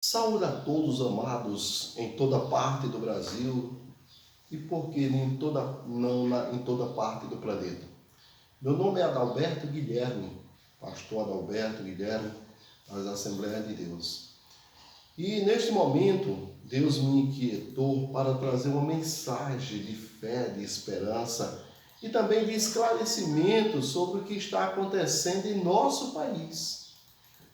Saúde a todos amados em toda parte do Brasil e por que em toda parte do planeta. Meu nome é Adalberto Guilherme, pastor Adalberto Guilherme, das Assembleias de Deus. E neste momento, Deus me inquietou para trazer uma mensagem de fé, de esperança e também de esclarecimento sobre o que está acontecendo em nosso país.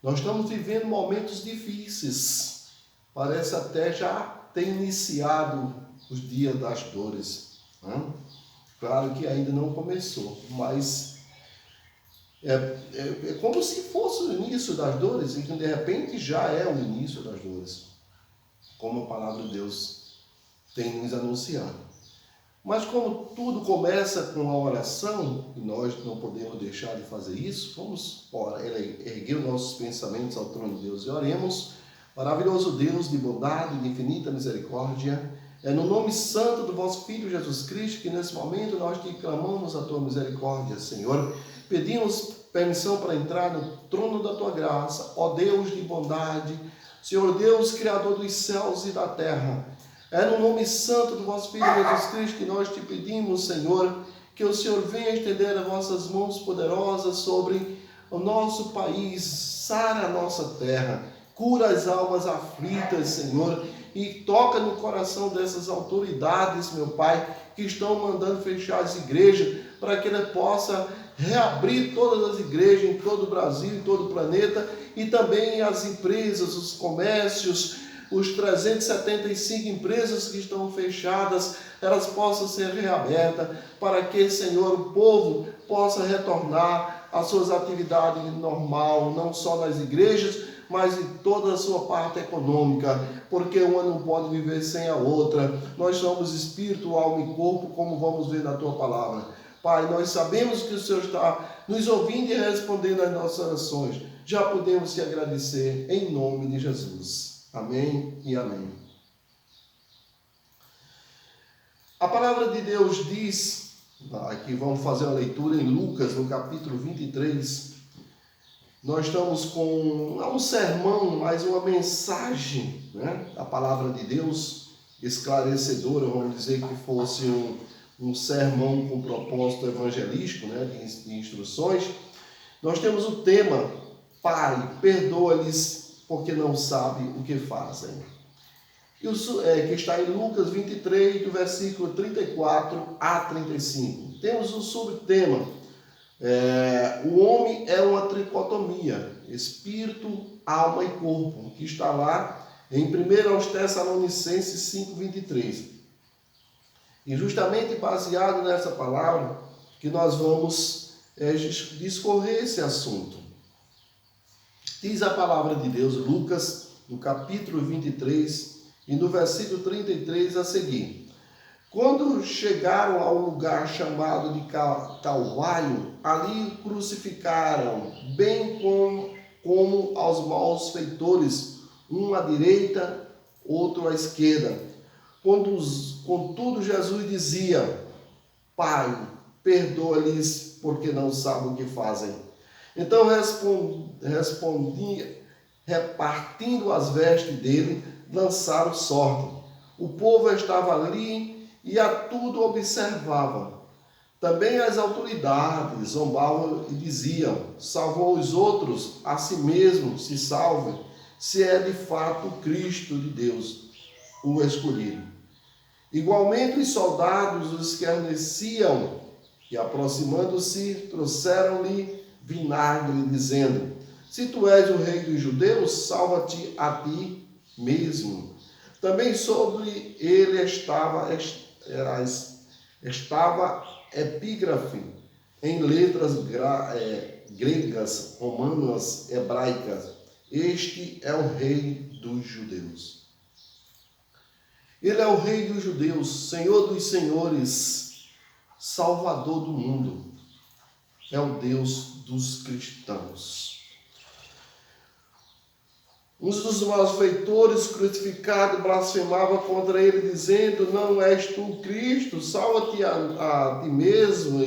Nós estamos vivendo momentos difíceis. Parece até já ter iniciado os dias das dores, né? Claro que ainda não começou, mas é como se fosse o início das dores e que de repente já é o início das dores, como a palavra de Deus tem nos anunciado. Mas como tudo começa com a oração, e nós não podemos deixar de fazer isso, vamos erguer os nossos pensamentos ao trono de Deus e oremos. Maravilhoso Deus de bondade, de infinita misericórdia, é no nome santo do vosso Filho Jesus Cristo que nesse momento nós te clamamos a tua misericórdia, Senhor. Pedimos permissão para entrar no trono da tua graça, ó Deus de bondade, Senhor Deus, Criador dos céus e da terra. É no nome santo do vosso Filho Jesus Cristo que nós te pedimos, Senhor, que o Senhor venha estender as vossas mãos poderosas sobre o nosso país, sara a nossa terra, cura as almas aflitas, Senhor, e toca no coração dessas autoridades, meu Pai, que estão mandando fechar as igrejas, para que Ele possa reabrir todas as igrejas em todo o Brasil, em todo o planeta, e também as empresas, os comércios, os 375 empresas que estão fechadas, elas possam ser reabertas, para que, Senhor, o povo possa retornar às suas atividades normal, não só nas igrejas, mas em toda a sua parte econômica, porque uma não pode viver sem a outra. Nós somos espírito, alma e corpo, como vamos ver na tua palavra. Pai, nós sabemos que o Senhor está nos ouvindo e respondendo às nossas orações. Já podemos te agradecer em nome de Jesus. Amém e amém. A palavra de Deus diz, aqui vamos fazer uma leitura em Lucas, no capítulo 23. Nós estamos com, não um sermão, mas uma mensagem, né? A palavra de Deus esclarecedora, vamos dizer que fosse um sermão com propósito evangelístico, né? de instruções. Nós temos o tema, Pai, perdoa-lhes porque não sabem o que fazem. Que está em Lucas 23, do versículo 34 a 35. Temos um subtema, o homem é uma tricotomia, espírito, alma e corpo, que está lá em 1 Tessalonicenses 5, 23. E justamente baseado nessa palavra que nós vamos discorrer esse assunto. Diz a palavra de Deus, Lucas, no capítulo 23, e no versículo 33 a seguir. Quando chegaram ao lugar chamado de Calvário, ali crucificaram, bem como aos malfeitores, um à direita, outro à esquerda. Contudo, Jesus dizia, Pai, perdoa-lhes, porque não sabem o que fazem. Então respondi, repartindo as vestes dele, lançaram sorte. O povo estava ali e a tudo observava. Também as autoridades zombavam e diziam, salvou os outros, a si mesmo se salve, se é de fato o Cristo de Deus, o escolhido. Igualmente os soldados os escarneciam e, aproximando-se, trouxeram-lhe vinagre, dizendo, se tu és o rei dos judeus, salva-te a ti mesmo. Também sobre ele estava epígrafe em letras gregas, romanas, hebraicas. Este é o rei dos judeus. Ele é o rei dos judeus, Senhor dos senhores, Salvador do mundo. É o Deus dos cristãos. Um dos malfeitores crucificados blasfemava contra ele, dizendo, não és tu Cristo, salva-te a ti mesmo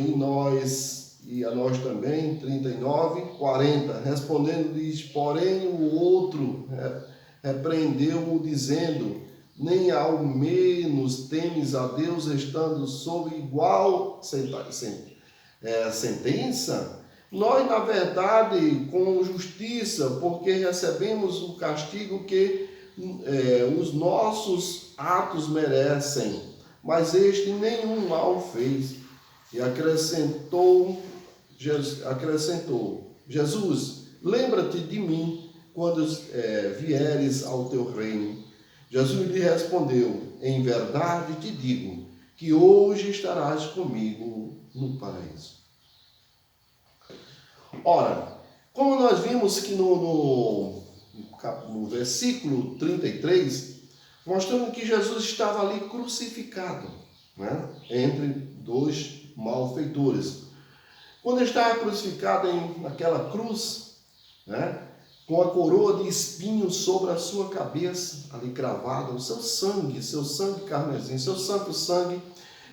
e a nós também. 39, 40. Respondendo-lhes, porém, o outro repreendeu-o, dizendo: nem ao menos temes a Deus, estando sob igual sentença? Nós, na verdade, com justiça, porque recebemos o castigo que os nossos atos merecem, mas este nenhum mal fez. E acrescentou: Jesus, lembra-te de mim quando vieres ao teu reino. Jesus lhe respondeu: em verdade te digo que hoje estarás comigo no paraíso. Ora, como nós vimos que no versículo 33, mostrando que Jesus estava ali crucificado, né, entre dois malfeitores. Quando ele estava crucificado naquela cruz, né, com a coroa de espinhos sobre a sua cabeça, ali cravada, o seu sangue carmesim, seu santo sangue,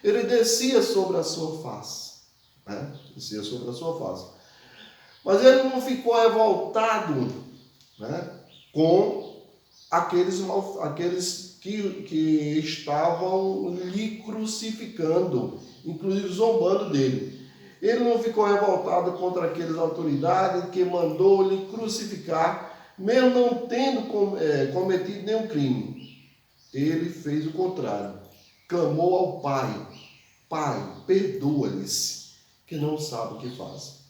ele descia sobre a sua face, né, descia sobre a sua face. Mas ele não ficou revoltado, né, com aqueles que estavam lhe crucificando, inclusive zombando dele. Ele não ficou revoltado contra aquelas autoridades que mandou lhe crucificar, mesmo não tendo cometido nenhum crime. Ele fez o contrário. Clamou ao Pai: Pai, perdoa-lhes, que não sabem o que fazem.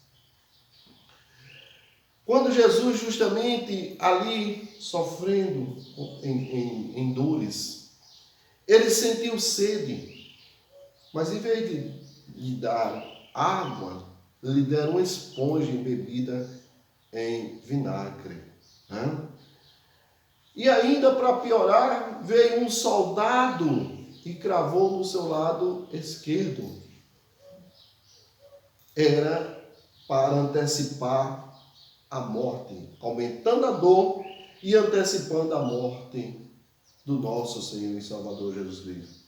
Quando Jesus, justamente ali, sofrendo em dores, ele sentiu sede, mas em vez de lhe dar água, lhe deram uma esponja embebida em vinagre, né? E ainda, para piorar, veio um soldado e cravou no seu lado esquerdo. Era para antecipar a morte, aumentando a dor e antecipando a morte do nosso Senhor e Salvador Jesus Cristo.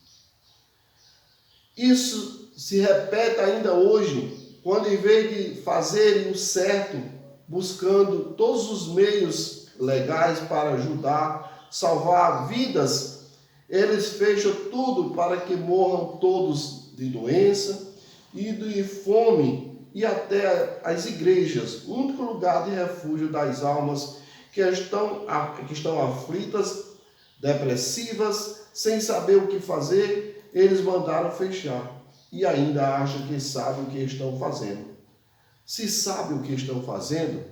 Isso se repete ainda hoje, quando em vez de fazerem o certo, buscando todos os meios legais para ajudar, salvar vidas, eles fecham tudo para que morram todos de doença e de fome. E até as igrejas, o único lugar de refúgio das almas que estão aflitas, depressivas, sem saber o que fazer, eles mandaram fechar. E ainda acham que sabem o que estão fazendo. Se sabem o que estão fazendo,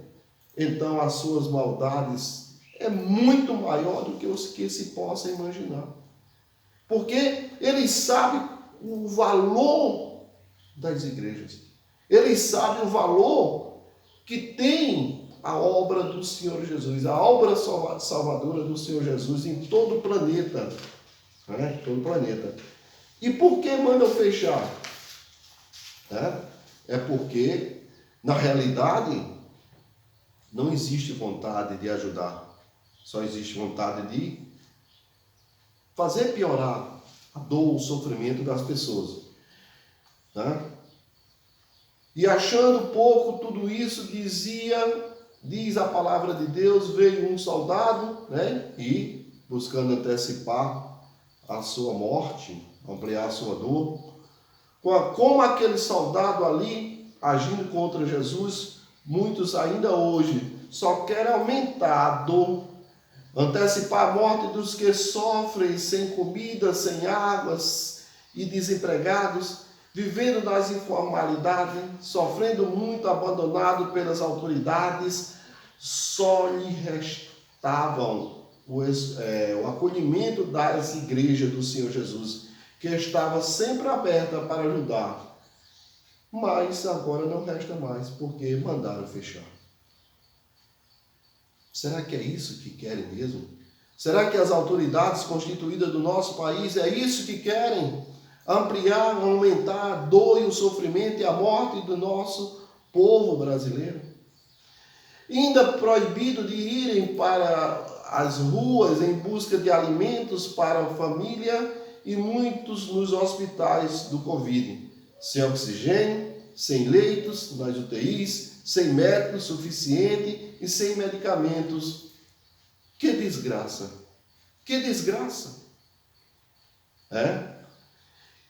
então as suas maldades é muito maior do que os que se possa imaginar. Porque eles sabem o valor das igrejas. Eles sabem o valor que tem a obra do Senhor Jesus, a obra salvadora do Senhor Jesus em todo o planeta. Né? Todo o planeta. E por que mandam fechar? É porque, na realidade, não existe vontade de ajudar. Só existe vontade de fazer piorar a dor, o sofrimento das pessoas. Né? E achando pouco tudo isso, diz a palavra de Deus, veio um soldado, né, e buscando antecipar a sua morte, ampliar a sua dor. Como aquele soldado ali, agindo contra Jesus, muitos ainda hoje só querem aumentar a dor, antecipar a morte dos que sofrem sem comida, sem águas e desempregados, vivendo nas informalidades, sofrendo muito, abandonado pelas autoridades. Só lhe restavam o acolhimento das igrejas do Senhor Jesus, que estava sempre aberta para ajudar. Mas agora não resta mais, porque mandaram fechar. Será que é isso que querem mesmo? Será que as autoridades constituídas do nosso país é isso que querem? Ampliar, aumentar a dor e o sofrimento e a morte do nosso povo brasileiro? Ainda proibido de irem para as ruas em busca de alimentos para a família e muitos nos hospitais do Covid, sem oxigênio, sem leitos nas UTIs, sem médicos suficientes e sem medicamentos Que desgraça! Que desgraça!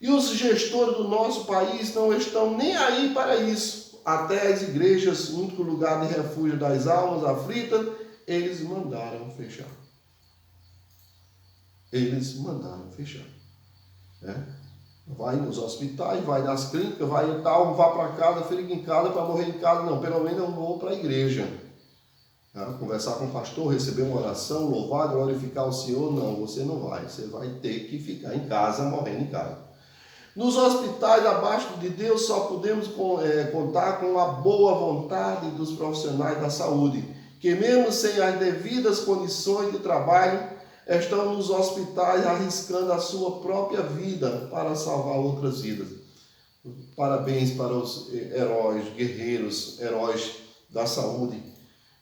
E os gestores do nosso país não estão nem aí para isso. Até as igrejas, único lugar de refúgio das almas aflitas, eles mandaram fechar. Eles mandaram fechar. Vai nos hospitais, vai nas clínicas, vai e tal, vá para casa, fica em casa para morrer em casa. Não, pelo menos eu vou para a igreja. Conversar com o pastor, receber uma oração, louvar, glorificar o Senhor. Não, você não vai. Você vai ter que ficar em casa, morrendo em casa. Nos hospitais abaixo de Deus só podemos contar com a boa vontade dos profissionais da saúde, que mesmo sem as devidas condições de trabalho, estão nos hospitais arriscando a sua própria vida para salvar outras vidas. Parabéns para os heróis, guerreiros, heróis da saúde,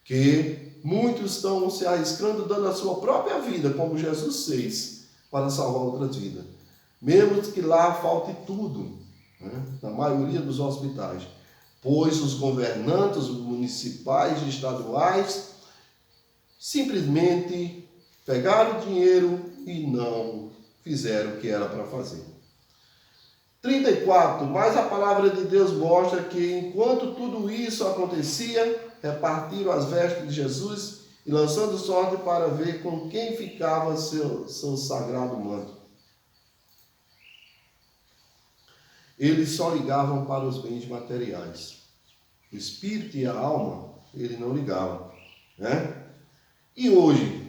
que muitos estão se arriscando, dando a sua própria vida, como Jesus fez, para salvar outras vidas. Mesmo que lá falte tudo, na maioria dos hospitais, pois os governantes municipais e estaduais simplesmente pegaram o dinheiro e não fizeram o que era para fazer. 34. Mas a palavra de Deus mostra que enquanto tudo isso acontecia, repartiram as vestes de Jesus e lançando sorte para ver com quem ficava seu sagrado manto. Eles só ligavam para os bens materiais. O espírito e a alma, eles não ligavam. E hoje,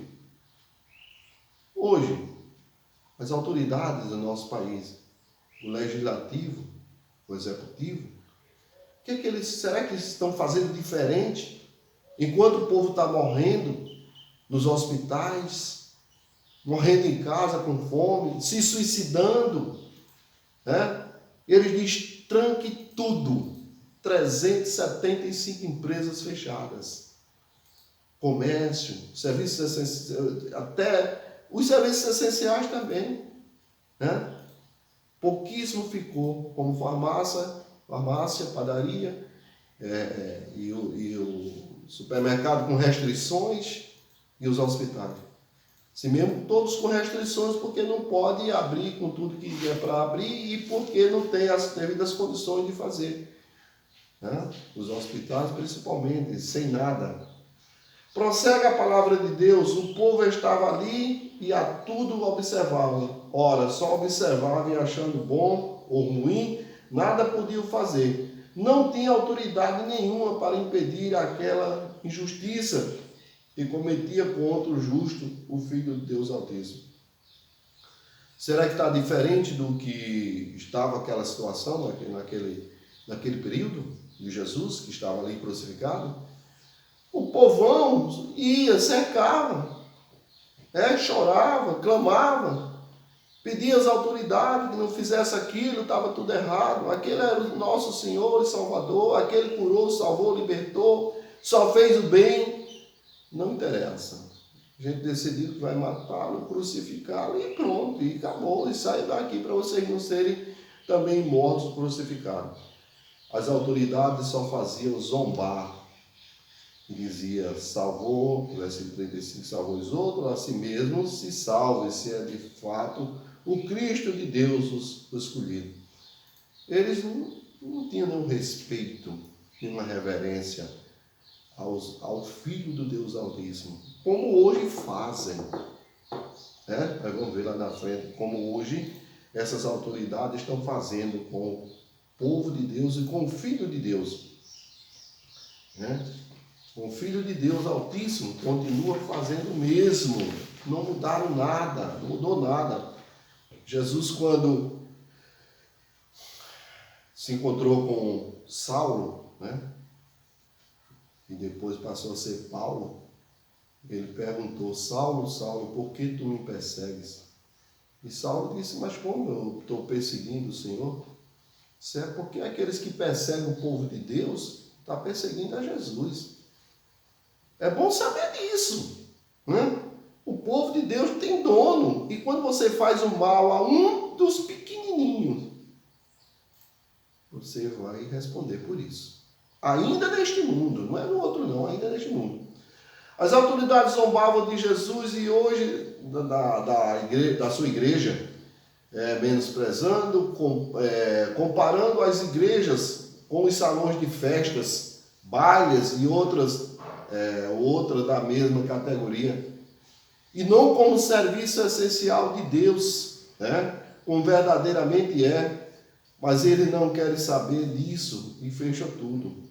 as autoridades do nosso país, o legislativo, o executivo, será que eles estão fazendo diferente? Enquanto o povo está morrendo nos hospitais, morrendo em casa com fome, se suicidando, eles dizem, tranque tudo. 375 empresas fechadas. Comércio, serviços essenciais, até os serviços essenciais também. Pouquíssimo ficou, como farmácia, padaria e o supermercado com restrições e os hospitais. Se mesmo todos com restrições, porque não pode abrir com tudo que é para abrir e porque não tem as devidas condições de fazer. Os hospitais, principalmente, sem nada. Prossegue a palavra de Deus, o povo estava ali e a tudo observava. Ora, só observava e achando bom ou ruim, nada podiam fazer. Não tinha autoridade nenhuma para impedir aquela injustiça que cometia contra o justo, o Filho de Deus Altíssimo. Será que está diferente do que estava aquela situação naquele período de Jesus, que estava ali crucificado? O povão ia, cercava, chorava, clamava, pedia às autoridades que não fizesse aquilo, estava tudo errado. Aquele era o nosso Senhor e Salvador, aquele curou, salvou, libertou, só fez o bem. Não interessa. A gente decidiu que vai matá-lo, crucificá-lo e pronto, e acabou. E sai daqui para vocês não serem também mortos, crucificados. As autoridades só faziam zombar. E dizia, salvou, versículo 35, salvou os outros, a si mesmo se salve, se é de fato o Cristo de Deus o escolhido. Eles não tinham nenhum respeito, nenhuma reverência ao Filho do Deus Altíssimo, como hoje fazem. Nós vamos ver lá na frente como hoje essas autoridades estão fazendo com o povo de Deus e com o Filho de Deus. O Filho de Deus Altíssimo continua fazendo o mesmo, não mudaram nada, não mudou nada. Jesus, quando se encontrou com Saulo, e depois passou a ser Paulo, ele perguntou, Saulo, Saulo, por que tu me persegues? E Saulo disse, mas como eu estou perseguindo o Senhor? Isso é porque aqueles que perseguem o povo de Deus estão perseguindo a Jesus. É bom saber disso. O povo de Deus tem dono. E quando você faz o mal a um dos pequenininhos, você vai responder por isso. Ainda neste mundo. Não é no outro não, ainda neste mundo. As autoridades zombavam de Jesus e hoje da sua igreja, menosprezando, comparando as igrejas com os salões de festas, bailes e outras da mesma categoria. E não como serviço essencial de Deus, né? Como verdadeiramente é, mas ele não quer saber disso e fecha tudo.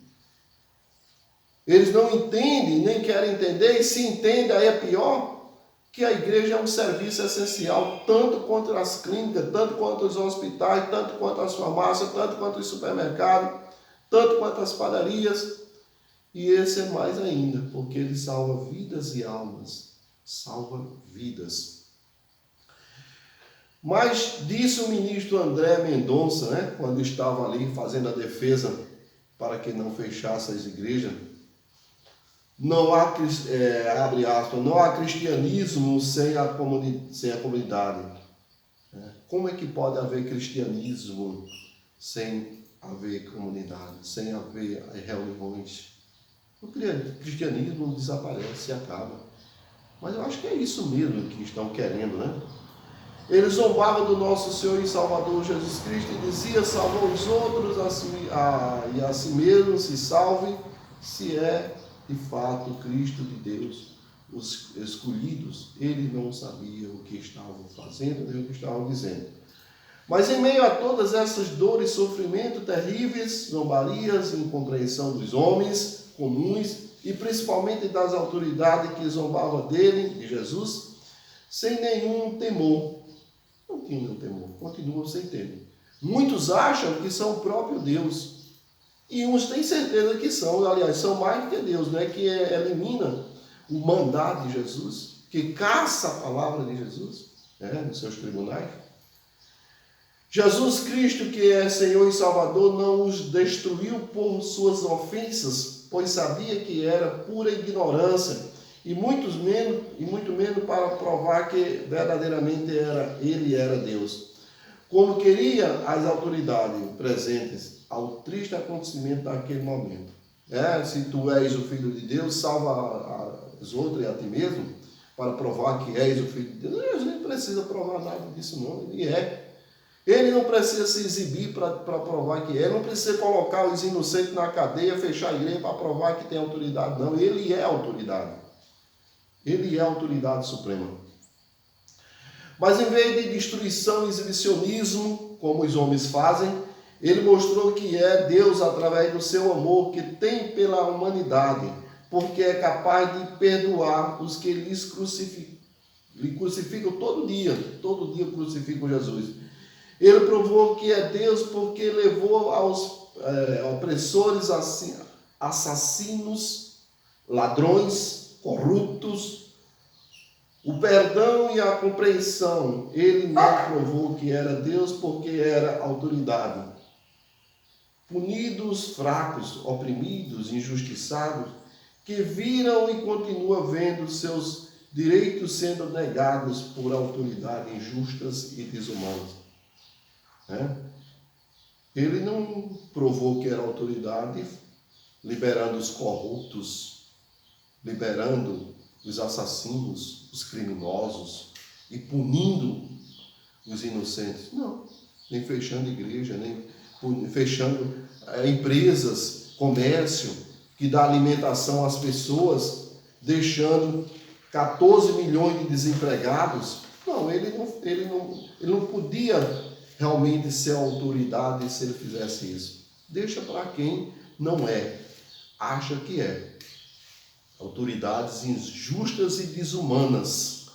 Eles não entendem, nem querem entender, e se entendem, aí é pior, que a igreja é um serviço essencial, tanto quanto as clínicas, tanto quanto os hospitais, tanto quanto as farmácias, tanto quanto os supermercados, tanto quanto as padarias. E esse é mais ainda, porque ele salva vidas e almas. Salva vidas. Mas disse o ministro André Mendonça, né, quando estava ali fazendo a defesa para que não fechasse as igrejas, não há, abre aspas, não há cristianismo sem a comunidade. Como é que pode haver cristianismo sem haver comunidade, sem haver reuniões? O cristianismo desaparece e acaba. Mas eu acho que é isso mesmo que estão querendo, né? Eles zombavam do nosso Senhor e Salvador Jesus Cristo e dizia: salvou os outros e a si mesmo se salve, se é de fato Cristo de Deus, os escolhidos. Ele não sabia o que estavam fazendo nem o que estavam dizendo. Mas em meio a todas essas dores, sofrimentos terríveis, zombarias, incompreensão dos homens comuns e principalmente das autoridades que zombavam dele, de Jesus, sem nenhum temor. Não tinha nenhum temor, continuam sem ter. Muitos acham que são o próprio Deus. E uns têm certeza que são, aliás, são mais que Deus, né? Que elimina o mandado de Jesus, que caça a palavra de Jesus, né? Nos seus tribunais. Jesus Cristo, que é Senhor e Salvador, não os destruiu por suas ofensas, pois sabia que era pura ignorância, e muito menos para provar que verdadeiramente ele era Deus. Como queria as autoridades presentes ao triste acontecimento daquele momento. Se tu és o Filho de Deus, salva os outros e a ti mesmo, para provar que és o Filho de Deus. Ele não precisa provar nada disso não, ele é. Ele não precisa se exibir para provar que é, não precisa colocar os inocentes na cadeia, fechar a igreja para provar que tem autoridade, não. Ele é a autoridade. Ele é a autoridade suprema. Mas em vez de destruição e exibicionismo, como os homens fazem, ele mostrou que é Deus através do seu amor que tem pela humanidade, porque é capaz de perdoar os que lhe crucificam todo dia crucificam Jesus. Ele provou que é Deus porque levou aos opressores, assassinos, ladrões, corruptos, o perdão e a compreensão. Ele não provou que era Deus porque era autoridade. Punidos, fracos, oprimidos, injustiçados, que viram e continuam vendo seus direitos sendo negados por autoridades injustas e desumanas. Ele não provou que era autoridade liberando os corruptos, liberando os assassinos, os criminosos e punindo os inocentes. Não, nem fechando igreja, nem fechando empresas, comércio, que dá alimentação às pessoas, deixando 14 milhões de desempregados. Não, ele não podia realmente ser autoridade se ele fizesse isso. Deixa para quem não é, acha que é. Autoridades injustas e desumanas.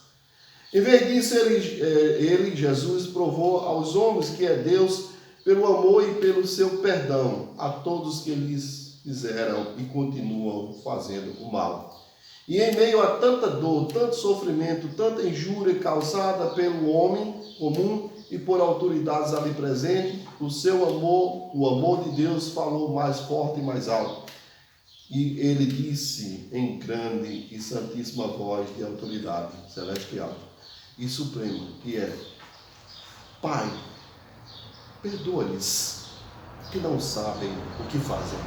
Em vez disso, ele, Jesus, provou aos homens que é Deus pelo amor e pelo seu perdão a todos que lhes fizeram e continuam fazendo o mal. E em meio a tanta dor, tanto sofrimento, tanta injúria causada pelo homem comum e por autoridades ali presentes, o seu amor, o amor de Deus falou mais forte e mais alto. E ele disse em grande e santíssima voz de autoridade celestial e suprema, que é: Pai, perdoa-lhes, que não sabem o que fazem.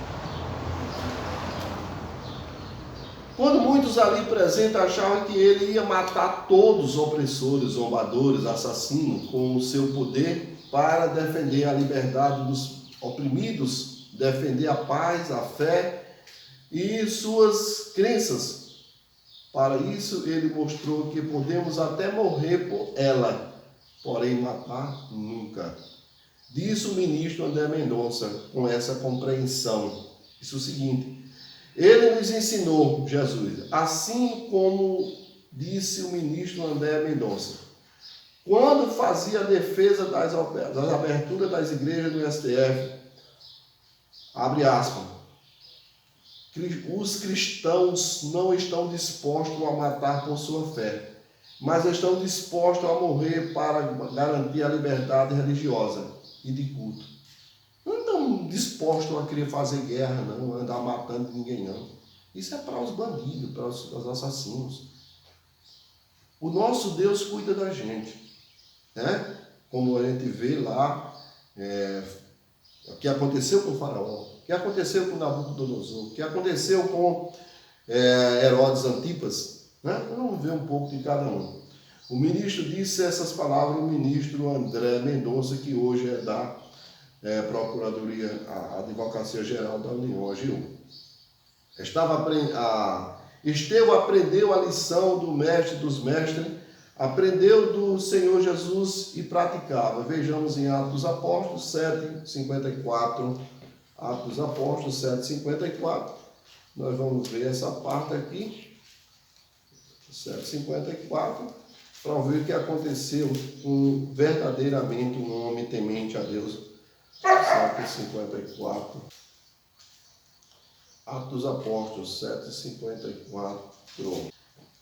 Quando muitos ali presentes achavam que ele ia matar todos os opressores, zombadores, assassinos, com o seu poder para defender a liberdade dos oprimidos, defender a paz, a fé e suas crenças. Para isso, ele mostrou que podemos até morrer por ela, porém matar nunca. Disse o ministro André Mendonça com essa compreensão. Isso é o seguinte: ele nos ensinou, Jesus, assim como disse o ministro André Mendonça, quando fazia a defesa das aberturas das igrejas do STF, abre aspas, os cristãos não estão dispostos a matar por sua fé, mas estão dispostos a morrer para garantir a liberdade religiosa e de culto. Não estão dispostos a querer fazer guerra, não, andar matando ninguém, não. Isso é para os bandidos, para os assassinos. O nosso Deus cuida da gente, né? Como a gente vê lá, o que aconteceu com o faraó, o que aconteceu com Nabucodonosor, o que aconteceu com Herodes Antipas, né? Vamos ver um pouco de cada um. O ministro disse essas palavras, o ministro André Mendonça, que hoje é da Procuradoria, a Advocacia Geral da União, AGU. Estevão aprendeu a lição do mestre dos mestres, aprendeu do Senhor Jesus e praticava. Vejamos em Atos dos Apóstolos 7:54. Atos dos Apóstolos 7:54. Nós vamos ver essa parte aqui. 7:54. Para ver o que aconteceu com verdadeiramente um homem temente a Deus. 7:54. Atos dos Apóstolos 7:54.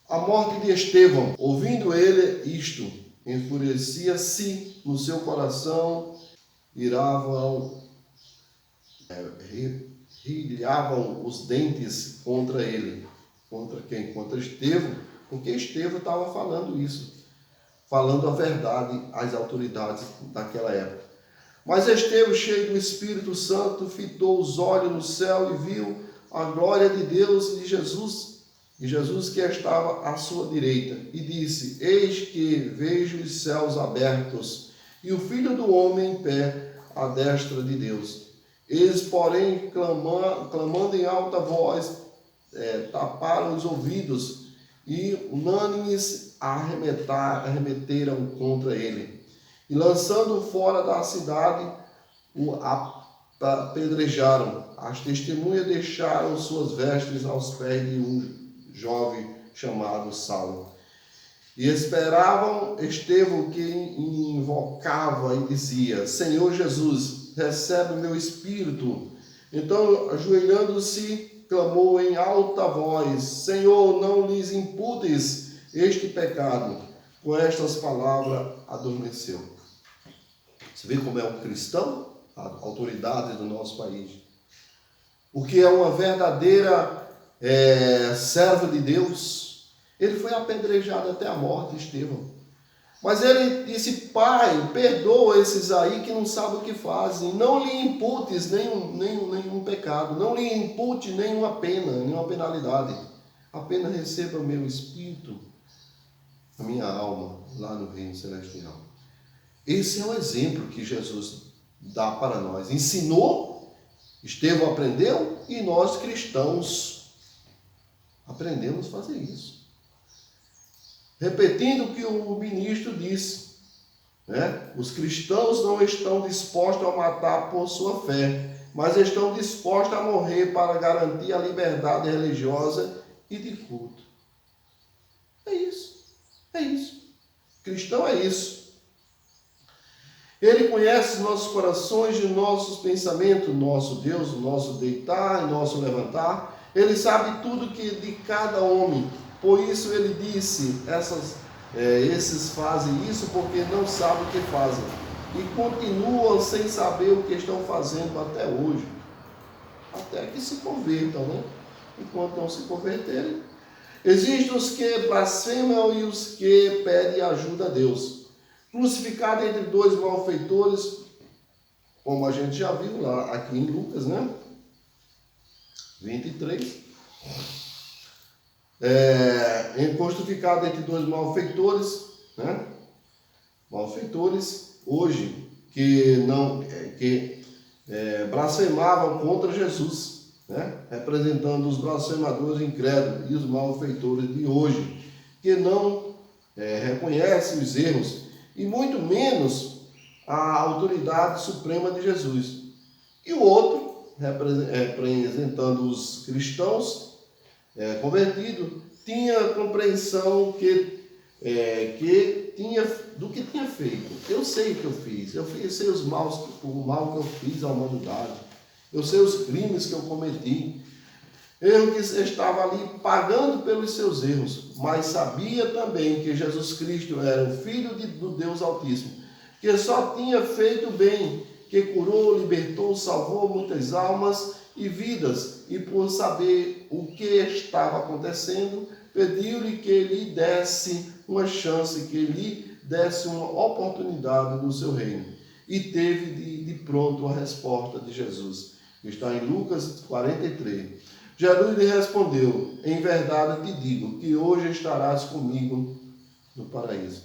A morte de Estevão, ouvindo ele isto, enfurecia-se no seu coração, rilhavam os dentes contra ele. Contra quem? Contra Estevão, porque Estevão estava falando isso, falando a verdade às autoridades daquela época. Mas Estevão, cheio do Espírito Santo, fitou os olhos no céu e viu a glória de Deus e de Jesus que estava à sua direita, e disse: Eis que vejo os céus abertos e o Filho do Homem em pé à destra de Deus. Eles, porém, clamando em alta voz, taparam os ouvidos e unânimes arremeteram contra ele. E lançando-o fora da cidade, o apedrejaram. As testemunhas deixaram suas vestes aos pés de um jovem chamado Saulo. E esperavam Estevão, que invocava e dizia: Senhor Jesus, recebe o meu espírito. Então, ajoelhando-se, clamou em alta voz: Senhor, não lhes imputes este pecado. Com estas palavras, adormeceu. Você vê como é um cristão? A autoridade do nosso país. O que é uma verdadeira servo de Deus. Ele foi apedrejado até a morte, Estevão. Mas ele disse: Pai, perdoa esses aí que não sabem o que fazem. Não lhe imputes nenhum pecado. Não lhe impute nenhuma pena, nenhuma penalidade. Apenas receba o meu espírito, a minha alma, lá no reino celestial. Esse é o exemplo que Jesus dá para nós. Ensinou, Estevão aprendeu, e nós cristãos aprendemos a fazer isso. Repetindo o que o ministro disse, né? Os cristãos não estão dispostos a matar por sua fé, mas estão dispostos a morrer para garantir a liberdade religiosa e de culto. É isso. É isso. Cristão é isso. Ele conhece nossos corações e nossos pensamentos, nosso Deus, o nosso deitar e nosso levantar. Ele sabe tudo que de cada homem. Por isso ele disse, esses fazem isso porque não sabem o que fazem. E continuam sem saber o que estão fazendo até hoje. Até que se convertam, né? Enquanto não se converterem. Existem os que blasfemam e os que pedem ajuda a Deus. Crucificado entre dois malfeitores, como a gente já viu lá aqui em Lucas, né? 23. crucificado entre dois malfeitores, né? Malfeitores hoje que blasfemavam contra Jesus, né? Representando os blasfemadores incrédulos e os malfeitores de hoje, que não reconhecem os erros e muito menos a autoridade suprema de Jesus. E o outro, representando os cristãos convertidos, tinha compreensão do que tinha feito. Eu sei o que eu fiz. Sei o mal que eu fiz à humanidade. Eu sei os crimes que eu cometi. Eu que estava ali pagando pelos seus erros, mas sabia também que Jesus Cristo era o Filho do Deus Altíssimo, que só tinha feito bem, que curou, libertou, salvou muitas almas e vidas, e por saber o que estava acontecendo, pediu-lhe que lhe desse uma chance, que lhe desse uma oportunidade no seu reino. E teve de pronto a resposta de Jesus, que está em Lucas 43. Jesus lhe respondeu: em verdade te digo que hoje estarás comigo no paraíso.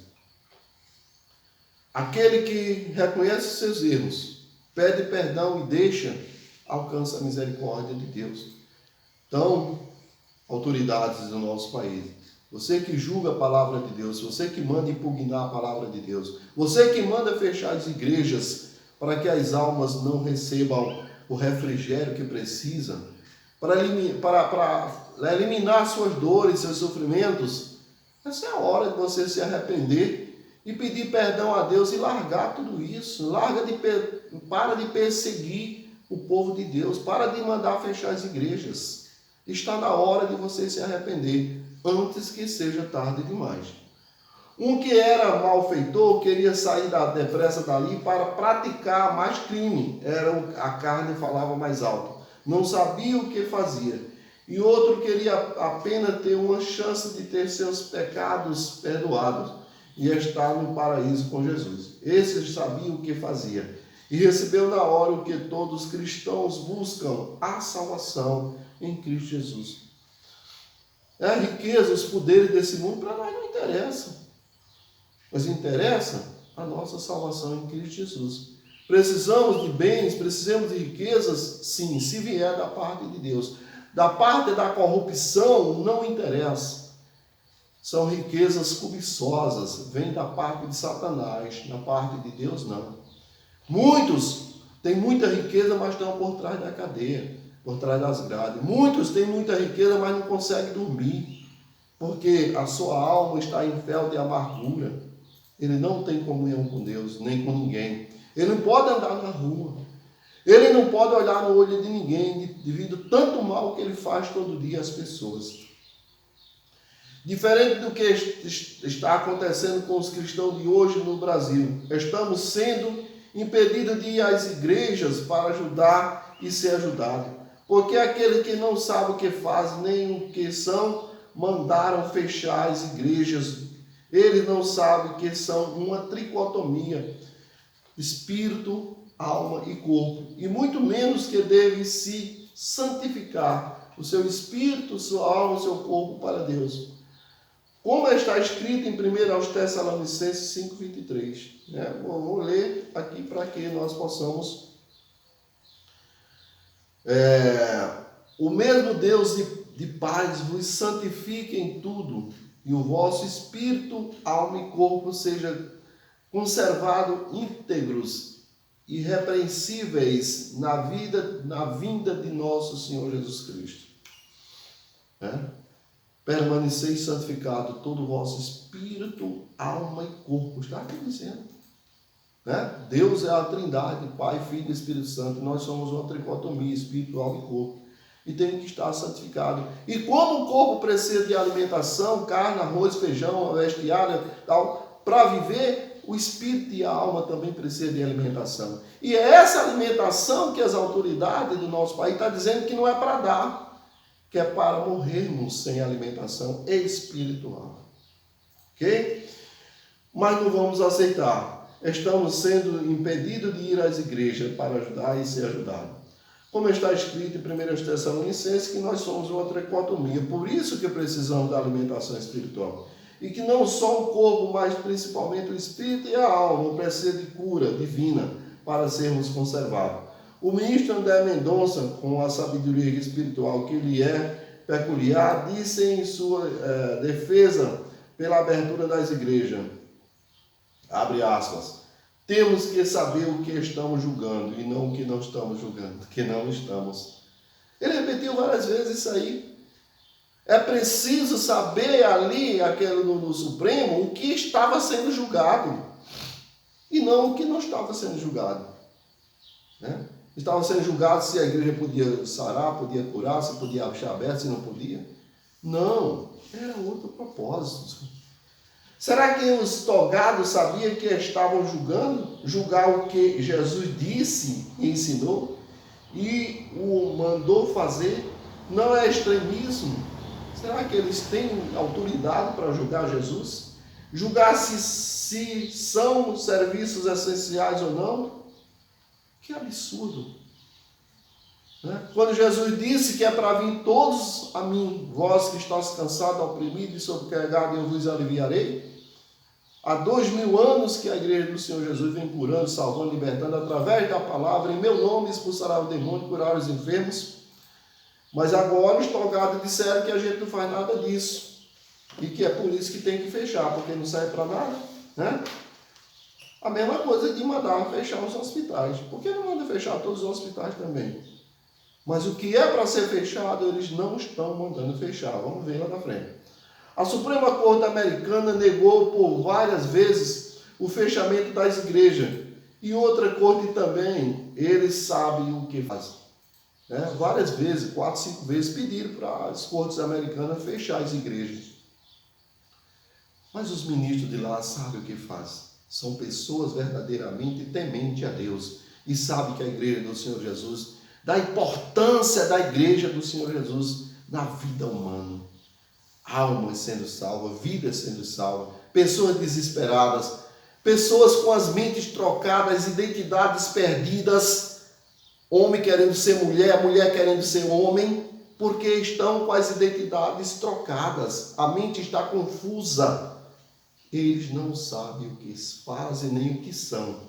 Aquele que reconhece seus erros, pede perdão e deixa, alcança a misericórdia de Deus. Então, autoridades do nosso país, você que julga a palavra de Deus, você que manda impugnar a palavra de Deus, você que manda fechar as igrejas para que as almas não recebam o refrigério que precisam, para eliminar suas dores, seus sofrimentos, essa é a hora de você se arrepender e pedir perdão a Deus e largar tudo isso. Para de perseguir o povo de Deus, para de mandar fechar as igrejas. Está na hora de você se arrepender, antes que seja tarde demais. Um que era malfeitor queria sair depressa dali para praticar mais crime. A carne falava mais alto. Não sabia o que fazia. E outro queria apenas ter uma chance de ter seus pecados perdoados e estar no paraíso com Jesus. Esse sabia o que fazia e recebeu na hora o que todos os cristãos buscam: a salvação em Cristo Jesus. A riqueza, os poderes desse mundo para nós não interessam, mas interessa a nossa salvação em Cristo Jesus. Precisamos de bens, precisamos de riquezas, sim, se vier da parte de Deus. Da parte da corrupção não interessa. São riquezas cobiçosas, vêm da parte de Satanás, da parte de Deus não. Muitos têm muita riqueza, mas estão por trás da cadeia, por trás das grades. Muitos têm muita riqueza, mas não conseguem dormir, porque a sua alma está em fel de amargura. Ele não tem comunhão com Deus, nem com ninguém. Ele não pode andar na rua. Ele não pode olhar no olho de ninguém, devido tanto mal que ele faz todo dia às pessoas. Diferente do que está acontecendo com os cristãos de hoje no Brasil, estamos sendo impedidos de ir às igrejas para ajudar e ser ajudado. Porque aquele que não sabe o que faz, nem o que são, mandaram fechar as igrejas. Eles não sabem que são uma tricotomia: espírito, alma e corpo. E muito menos que devem se santificar o seu espírito, sua alma, o seu corpo para Deus. Como está escrito em 1 Tessalonicenses 5,23. Vou ler aqui para que nós possamos... O mesmo Deus de paz vos santifique em tudo, e o vosso espírito, alma e corpo seja conservado íntegros, irrepreensíveis na vinda de nosso Senhor Jesus Cristo. Permaneceis santificado todo o vosso espírito, alma e corpo. Está aqui dizendo. Deus é a trindade, Pai, Filho e Espírito Santo. Nós somos uma tricotomia, espírito, alma e corpo. E tem que estar santificado. E como o corpo precisa de alimentação, carne, arroz, feijão, vestiário, tal, para viver, o espírito e a alma também precisam de alimentação. E é essa alimentação que as autoridades do nosso país estão dizendo que não é para dar, que é para morrermos sem alimentação espiritual. Ok? Mas não vamos aceitar. Estamos sendo impedidos de ir às igrejas para ajudar e ser ajudados. como está escrito em 1 Tessalonicenses, que nós somos uma tricotomia. Por isso que precisamos da alimentação espiritual. E que não só o corpo, mas principalmente o espírito e a alma precisa de cura divina para sermos conservados. O ministro André Mendonça, com a sabedoria espiritual que lhe é peculiar, disse em sua defesa pela abertura das igrejas, abre aspas, temos que saber o que estamos julgando e não o que não estamos julgando, que não estamos. Ele repetiu várias vezes isso aí. É preciso saber ali, no Supremo, o que estava sendo julgado e não o que não estava sendo julgado. Né? Estava sendo julgado se a igreja podia sarar, podia curar, se podia deixar aberto, se não podia. Não, era outro propósito. Será que os togados sabiam que estavam julgando? Julgar o que Jesus disse e ensinou e o mandou fazer? Não é extremismo? Será que eles têm autoridade para julgar Jesus? Julgar se são serviços essenciais ou não? Que absurdo! Né? Quando Jesus disse que é para vir todos a mim, vós que estáis cansados, oprimidos e sobrecarregados, eu vos aliviarei. Há 2000 anos que a igreja do Senhor Jesus vem curando, salvando, libertando, através da palavra, em meu nome expulsará o demônio, curar os enfermos. Mas agora os togados disseram que a gente não faz nada disso. E que é por isso que tem que fechar, porque não serve para nada. Né? A mesma coisa de mandar fechar os hospitais. Por que não manda fechar todos os hospitais também? Mas o que é para ser fechado, eles não estão mandando fechar. Vamos ver lá na frente. A Suprema Corte Americana negou por várias vezes o fechamento das igrejas. E outra corte também, eles sabem o que fazem. Várias vezes, 4, 5 vezes, pediram para as cortes americanas fechar as igrejas. Mas os ministros de lá sabem o que fazem. São pessoas verdadeiramente tementes a Deus. E sabem que a igreja do Senhor Jesus, da importância da igreja do Senhor Jesus na vida humana. Almas sendo salvas, vidas sendo salvas, pessoas desesperadas, pessoas com as mentes trocadas, identidades perdidas, homem querendo ser mulher, mulher querendo ser homem, porque estão com as identidades trocadas, a mente está confusa, eles não sabem o que fazem nem o que são.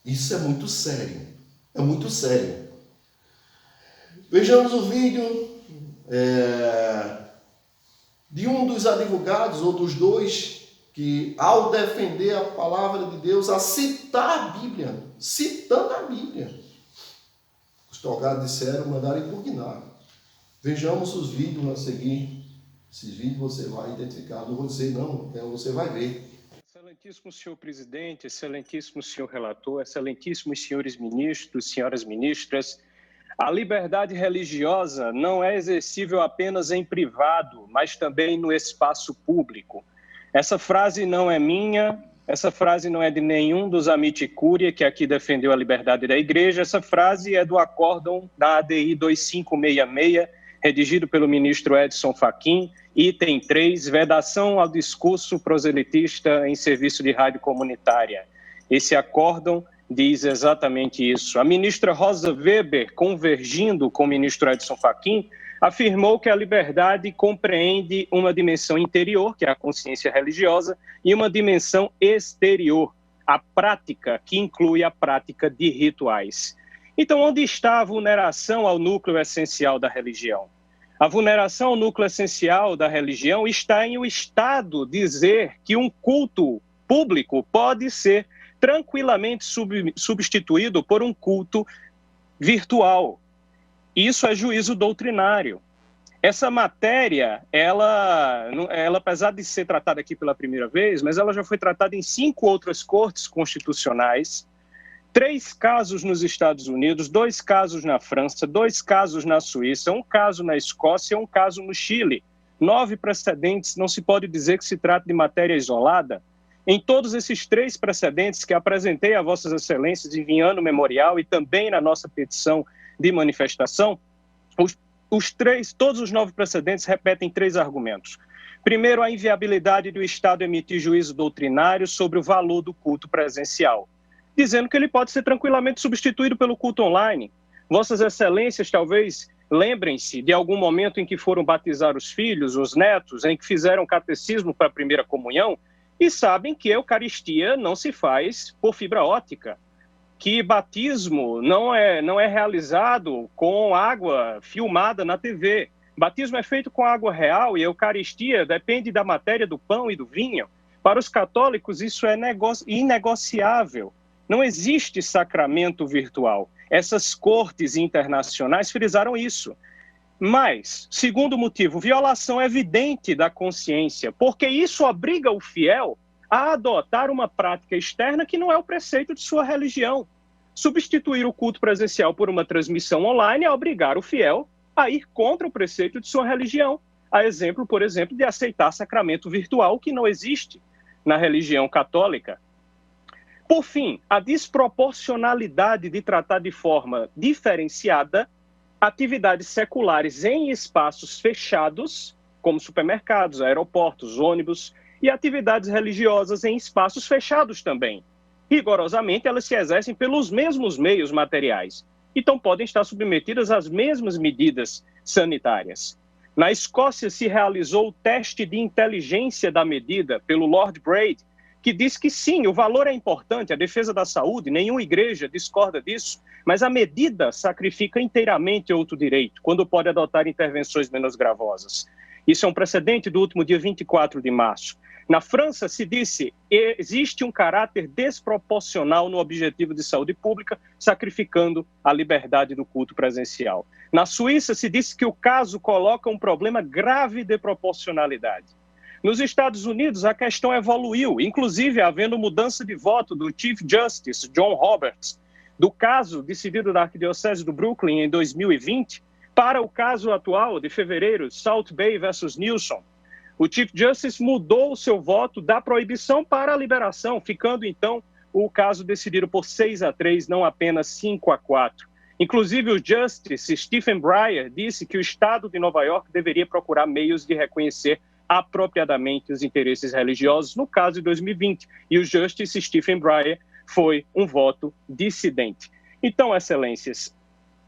Isso é muito sério, é muito sério. Vejamos o vídeo de um dos advogados, ou dos dois, que ao defender a palavra de Deus, a citar a Bíblia, citando a Bíblia, os togados disseram, mandaram impugnar. Vejamos os vídeos a seguir. Esses vídeos você vai identificar, não vou dizer não, você vai ver. Excelentíssimo senhor presidente, excelentíssimo senhor relator, excelentíssimos senhores ministros, senhoras ministras, a liberdade religiosa não é exercível apenas em privado, mas também no espaço público. Essa frase não é minha, essa frase não é de nenhum dos Amite Curiae, que aqui defendeu a liberdade da igreja, essa frase é do acórdão da ADI 2566, redigido pelo ministro Edson Fachin, item 3, vedação ao discurso proselitista em serviço de rádio comunitária. Esse acórdão diz exatamente isso. A ministra Rosa Weber, convergindo com o ministro Edson Fachin, afirmou que a liberdade compreende uma dimensão interior, que é a consciência religiosa, e uma dimensão exterior, a prática, que inclui a prática de rituais. Então, onde está a vulneração ao núcleo essencial da religião? A vulneração ao núcleo essencial da religião está em o Estado dizer que um culto público pode ser tranquilamente substituído por um culto virtual. Isso é juízo doutrinário. Essa matéria, ela, apesar de ser tratada aqui pela primeira vez, mas ela já foi tratada em 5 outras cortes constitucionais, 3 casos nos Estados Unidos, 2 casos na França, 2 casos na Suíça, 1 caso na Escócia, 1 caso no Chile. 9 precedentes, não se pode dizer que se trata de matéria isolada. Em todos esses 3 precedentes que apresentei a Vossas Excelências enviando memorial e também na nossa petição de manifestação, todos os 9 precedentes repetem 3 argumentos. Primeiro, a inviabilidade do Estado emitir juízo doutrinário sobre o valor do culto presencial. dizendo que ele pode ser tranquilamente substituído pelo culto online. Vossas Excelências talvez lembrem-se de algum momento em que foram batizar os filhos, os netos, em que fizeram catecismo para a primeira comunhão, e sabem que a Eucaristia não se faz por fibra óptica, que batismo não é realizado com água filmada na TV. Batismo é feito com água real e a Eucaristia depende da matéria do pão e do vinho. Para os católicos, isso é inegociável. Não existe sacramento virtual. Essas cortes internacionais frisaram isso. Mas, segundo motivo, violação evidente da consciência, porque isso obriga o fiel a adotar uma prática externa que não é o preceito de sua religião. Substituir o culto presencial por uma transmissão online é obrigar o fiel a ir contra o preceito de sua religião. A exemplo, por exemplo, de aceitar sacramento virtual, que não existe na religião católica. Por fim, a desproporcionalidade de tratar de forma diferenciada atividades seculares em espaços fechados, como supermercados, aeroportos, ônibus, e atividades religiosas em espaços fechados também. Rigorosamente, elas se exercem pelos mesmos meios materiais, então podem estar submetidas às mesmas medidas sanitárias. Na Escócia se realizou o teste de inteligência da medida pelo Lord Braid, que diz que sim, o valor é importante, a defesa da saúde, nenhuma igreja discorda disso, mas a medida sacrifica inteiramente outro direito, quando pode adotar intervenções menos gravosas. Isso é um precedente do último dia 24 de março. Na França se disse que existe um caráter desproporcional no objetivo de saúde pública, sacrificando a liberdade do culto presencial. Na Suíça se disse que o caso coloca um problema grave de proporcionalidade. Nos Estados Unidos, a questão evoluiu, inclusive havendo mudança de voto do Chief Justice John Roberts, do caso decidido da Arquidiocese do Brooklyn em 2020, para o caso atual de fevereiro, South Bay versus Nilson. O Chief Justice mudou o seu voto da proibição para a liberação, ficando então o caso decidido por 6-3, não apenas 5-4. Inclusive, o Justice Stephen Breyer disse que o Estado de Nova York deveria procurar meios de reconhecer apropriadamente os interesses religiosos, no caso de 2020. E o Justice Stephen Breyer foi um voto dissidente. Então, Excelências,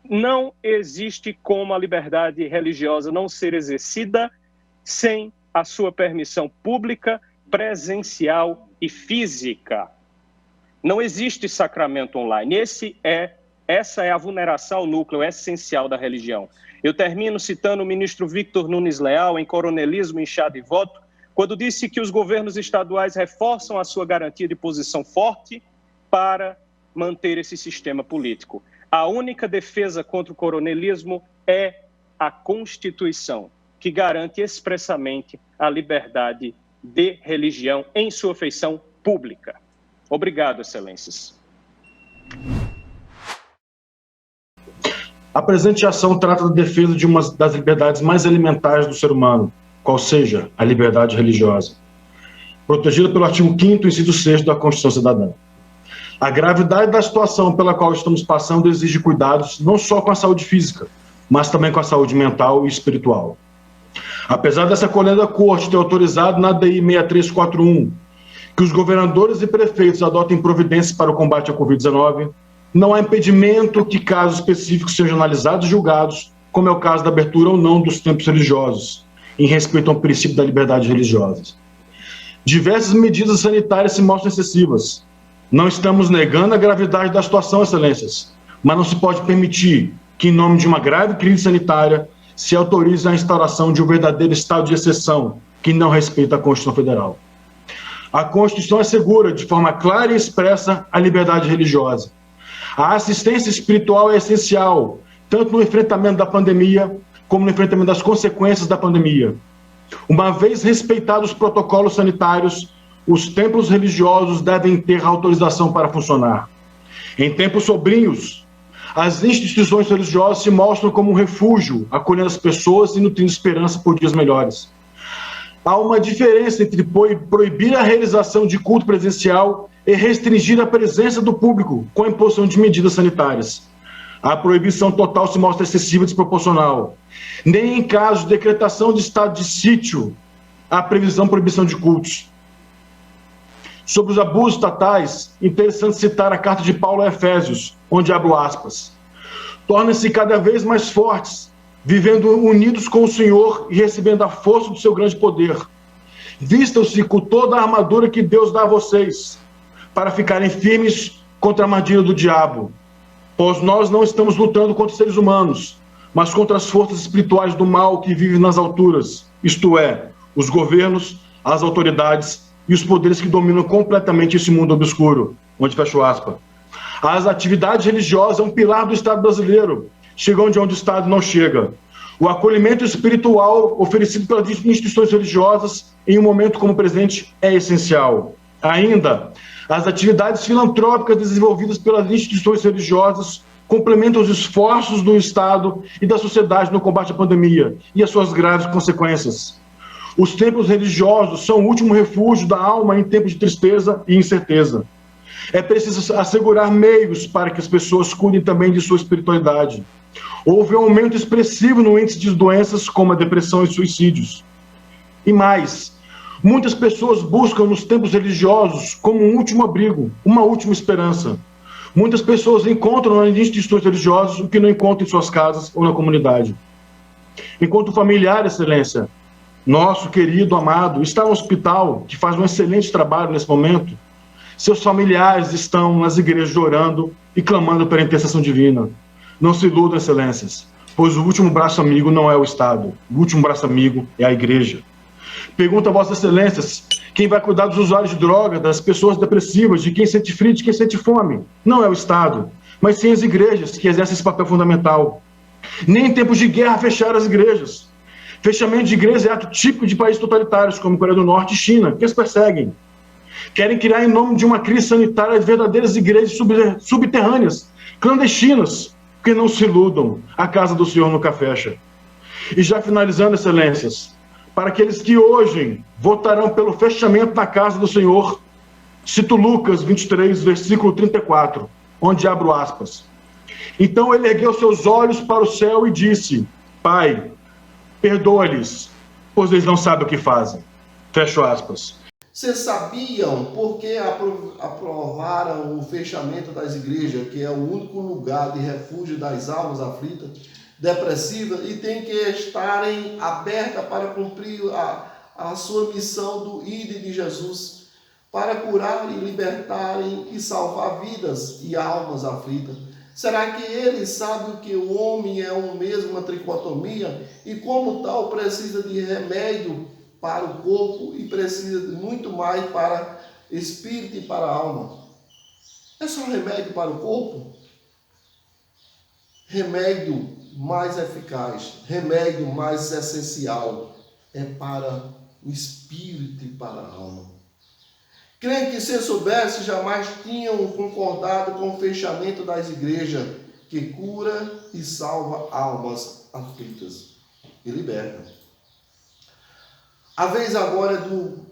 não existe como a liberdade religiosa não ser exercida sem a sua permissão pública, presencial e física. Não existe sacramento online. Essa é a vulneração ao núcleo essencial da religião. Eu termino citando o ministro Victor Nunes Leal, em Coronelismo em Chá de Voto, quando disse que os governos estaduais reforçam a sua garantia de posição forte para manter esse sistema político. A única defesa contra o coronelismo é a Constituição, que garante expressamente a liberdade de religião em sua feição pública. Obrigado, Excelências. A presente ação trata da defesa de uma das liberdades mais elementares do ser humano, qual seja a liberdade religiosa, protegida pelo artigo 5º, inciso 6 da Constituição Cidadã. A gravidade da situação pela qual estamos passando exige cuidados não só com a saúde física, mas também com a saúde mental e espiritual. Apesar dessa colenda corte ter autorizado na DI 6341 que os governadores e prefeitos adotem providências para o combate à Covid-19, não há impedimento que casos específicos sejam analisados e julgados, como é o caso da abertura ou não dos templos religiosos, em respeito ao princípio da liberdade religiosa. Diversas medidas sanitárias se mostram excessivas. Não estamos negando a gravidade da situação, Excelências, mas não se pode permitir que, em nome de uma grave crise sanitária, se autorize a instauração de um verdadeiro estado de exceção que não respeita a Constituição Federal. A Constituição assegura, de forma clara e expressa, a liberdade religiosa. A assistência espiritual é essencial, tanto no enfrentamento da pandemia, como no enfrentamento das consequências da pandemia. Uma vez respeitados os protocolos sanitários, os templos religiosos devem ter autorização para funcionar. Em tempos sombrios, as instituições religiosas se mostram como um refúgio, acolhendo as pessoas e nutrindo esperança por dias melhores. Há uma diferença entre proibir a realização de culto presencial e restringir a presença do público com a imposição de medidas sanitárias. A proibição total se mostra excessiva e desproporcional. Nem em caso de decretação de estado de sítio há proibição de cultos. Sobre os abusos estatais, interessante citar a carta de Paulo a Efésios, onde abro aspas. Tornem-se cada vez mais fortes, vivendo unidos com o Senhor e recebendo a força do seu grande poder. Vistam-se com toda a armadura que Deus dá a vocês, para ficarem firmes contra a armadilha do diabo. Pois nós não estamos lutando contra seres humanos, mas contra as forças espirituais do mal que vivem nas alturas, isto é, os governos, as autoridades e os poderes que dominam completamente esse mundo obscuro, onde fecho aspas. As atividades religiosas é um pilar do Estado brasileiro, chega onde o Estado não chega. O acolhimento espiritual oferecido pelas instituições religiosas em um momento como o presente é essencial. Ainda, as atividades filantrópicas desenvolvidas pelas instituições religiosas complementam os esforços do Estado e da sociedade no combate à pandemia e as suas graves consequências. Os templos religiosos são o último refúgio da alma em tempos de tristeza e incerteza. É preciso assegurar meios para que as pessoas cuidem também de sua espiritualidade. Houve um aumento expressivo no índice de doenças como a depressão e suicídios. E mais, muitas pessoas buscam nos templos religiosos como um último abrigo, uma última esperança. Muitas pessoas encontram nas instituições religiosas o que não encontram em suas casas ou na comunidade. Enquanto familiar, Excelência, nosso querido, amado, está no hospital, que faz um excelente trabalho nesse momento, seus familiares estão nas igrejas orando e clamando pela intercessão divina. Não se iludam, Excelências, pois o último braço amigo não é o Estado, o último braço amigo é a igreja. Pergunto a Vossas Excelências, quem vai cuidar dos usuários de droga, das pessoas depressivas, de quem sente frio, de quem sente fome? Não é o Estado, mas sim as igrejas que exercem esse papel fundamental. Nem em tempos de guerra fecharam as igrejas. Fechamento de igrejas é ato típico de países totalitários, como Coreia do Norte e China, que as perseguem. Querem criar, em nome de uma crise sanitária, verdadeiras igrejas subterrâneas, clandestinas, que não se iludam, a casa do Senhor nunca fecha. E já finalizando, Excelências, para aqueles que hoje votarão pelo fechamento da casa do Senhor, cito Lucas 23, versículo 34, onde abro aspas. Então ele ergueu seus olhos para o céu e disse, Pai, perdoa-lhes, pois eles não sabem o que fazem. Fecho aspas. Vocês sabiam por que aprovaram o fechamento das igrejas, que é o único lugar de refúgio das almas aflitas, depressivas, e tem que estarem abertas para cumprir a sua missão do ID de Jesus, para curar e libertarem e salvar vidas e almas aflitas? Será que ele sabe que o homem é um mesmo, uma tricotomia, e como tal precisa de remédio para o corpo e precisa de muito mais para espírito e para a alma? É só remédio para o corpo? Remédio mais eficaz, remédio mais essencial é para o espírito e para a alma. Creio que, se soubesse, jamais tinham concordado com o fechamento das igrejas, que cura e salva almas aflitas e liberta. A vez agora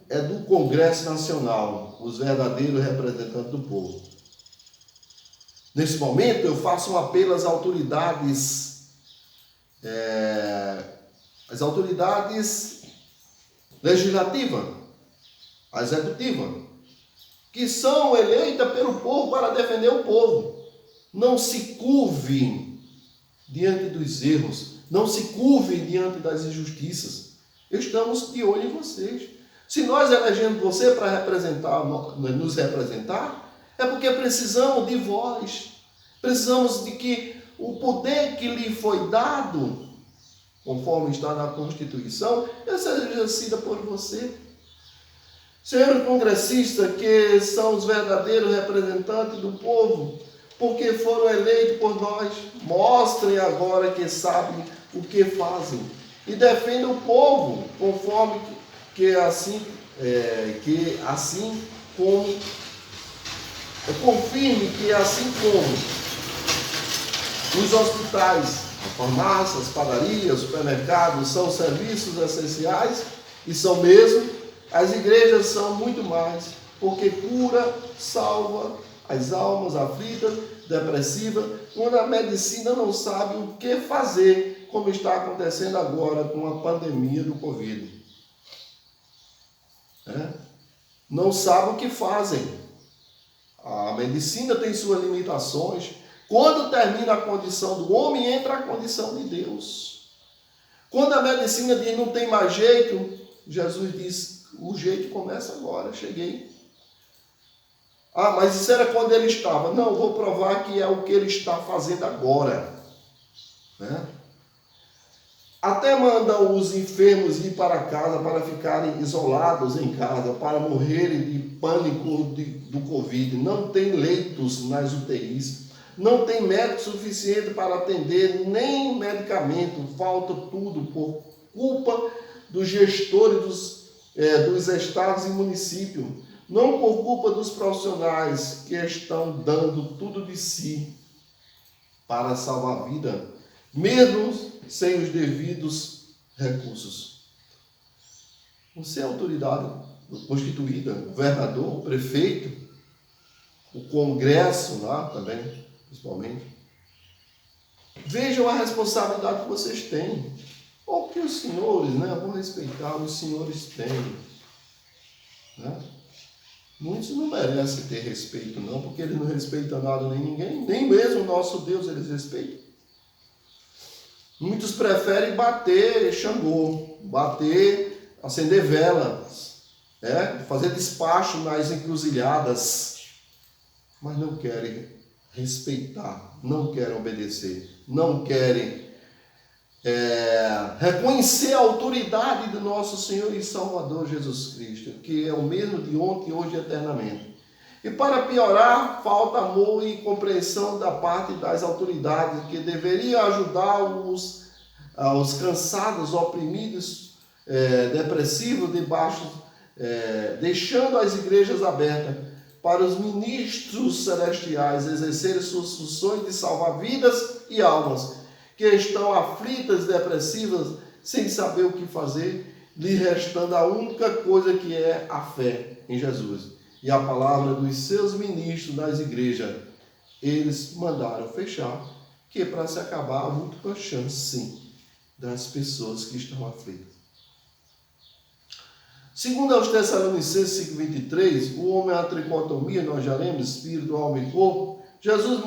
é do Congresso Nacional, os verdadeiros representantes do povo. Nesse momento, eu faço um apelo às autoridades, legislativas, a executiva, que são eleitas pelo povo para defender o povo. Não se curvem diante dos erros, não se curvem diante das injustiças. Estamos de olho em vocês. Se nós elegemos você para nos representar, é porque precisamos de vós. Precisamos de que o poder que lhe foi dado, conforme está na Constituição, seja exercido por você. Senhores congressistas, que são os verdadeiros representantes do povo, porque foram eleitos por nós, mostrem agora que sabem o que fazem e defendam o povo, conforme confirme que assim como os hospitais, as farmácias, as padarias, supermercados são serviços essenciais, e são mesmo, as igrejas são muito mais, porque cura, salva as almas aflitas, depressivas, quando a medicina não sabe o que fazer, como está acontecendo agora com a pandemia do Covid. não sabem o que fazem. A medicina tem suas limitações. Quando termina a condição do homem, entra a condição de Deus. Quando a medicina diz não tem mais jeito, Jesus diz, o jeito começa agora, cheguei. Ah, mas isso era quando ele estava. Não, vou provar que é o que ele está fazendo agora. Né? Até mandam os enfermos ir para casa para ficarem isolados em casa, para morrerem de pânico do Covid. Não tem leitos nas UTIs, não tem médico suficiente para atender, nem medicamento, falta tudo por culpa dos gestores dos estados e municípios, não por culpa dos profissionais que estão dando tudo de si para salvar a vida, mesmo sem os devidos recursos. Você é autoridade constituída, o governador, o prefeito, o Congresso lá também, principalmente. Vejam a responsabilidade que vocês têm. Ou que os senhores, né, vão respeitar, os senhores têm. Né? Muitos não merecem ter respeito, não, porque eles não respeitam nada nem ninguém, nem mesmo o nosso Deus eles respeitam. Muitos preferem bater Xangô, bater, acender velas, fazer despacho nas encruzilhadas, mas não querem respeitar, não querem obedecer, não querem reconhecer a autoridade do nosso Senhor e Salvador Jesus Cristo, que é o mesmo de ontem, hoje e eternamente. E para piorar, falta amor e compreensão da parte das autoridades, que deveriam ajudar os cansados, oprimidos, depressivos, deixando as igrejas abertas para os ministros celestiais exercerem suas funções de salvar vidas e almas, que estão aflitas, depressivas, sem saber o que fazer, lhe restando a única coisa que é a fé em Jesus. E a palavra dos seus ministros das igrejas, eles mandaram fechar, que é para se acabar a última chance, sim, das pessoas que estão aflitas. Segundo aos Tessalonicenses 5:23, o homem é a tricotomia, nós já lemos, espírito, alma e corpo. Jesus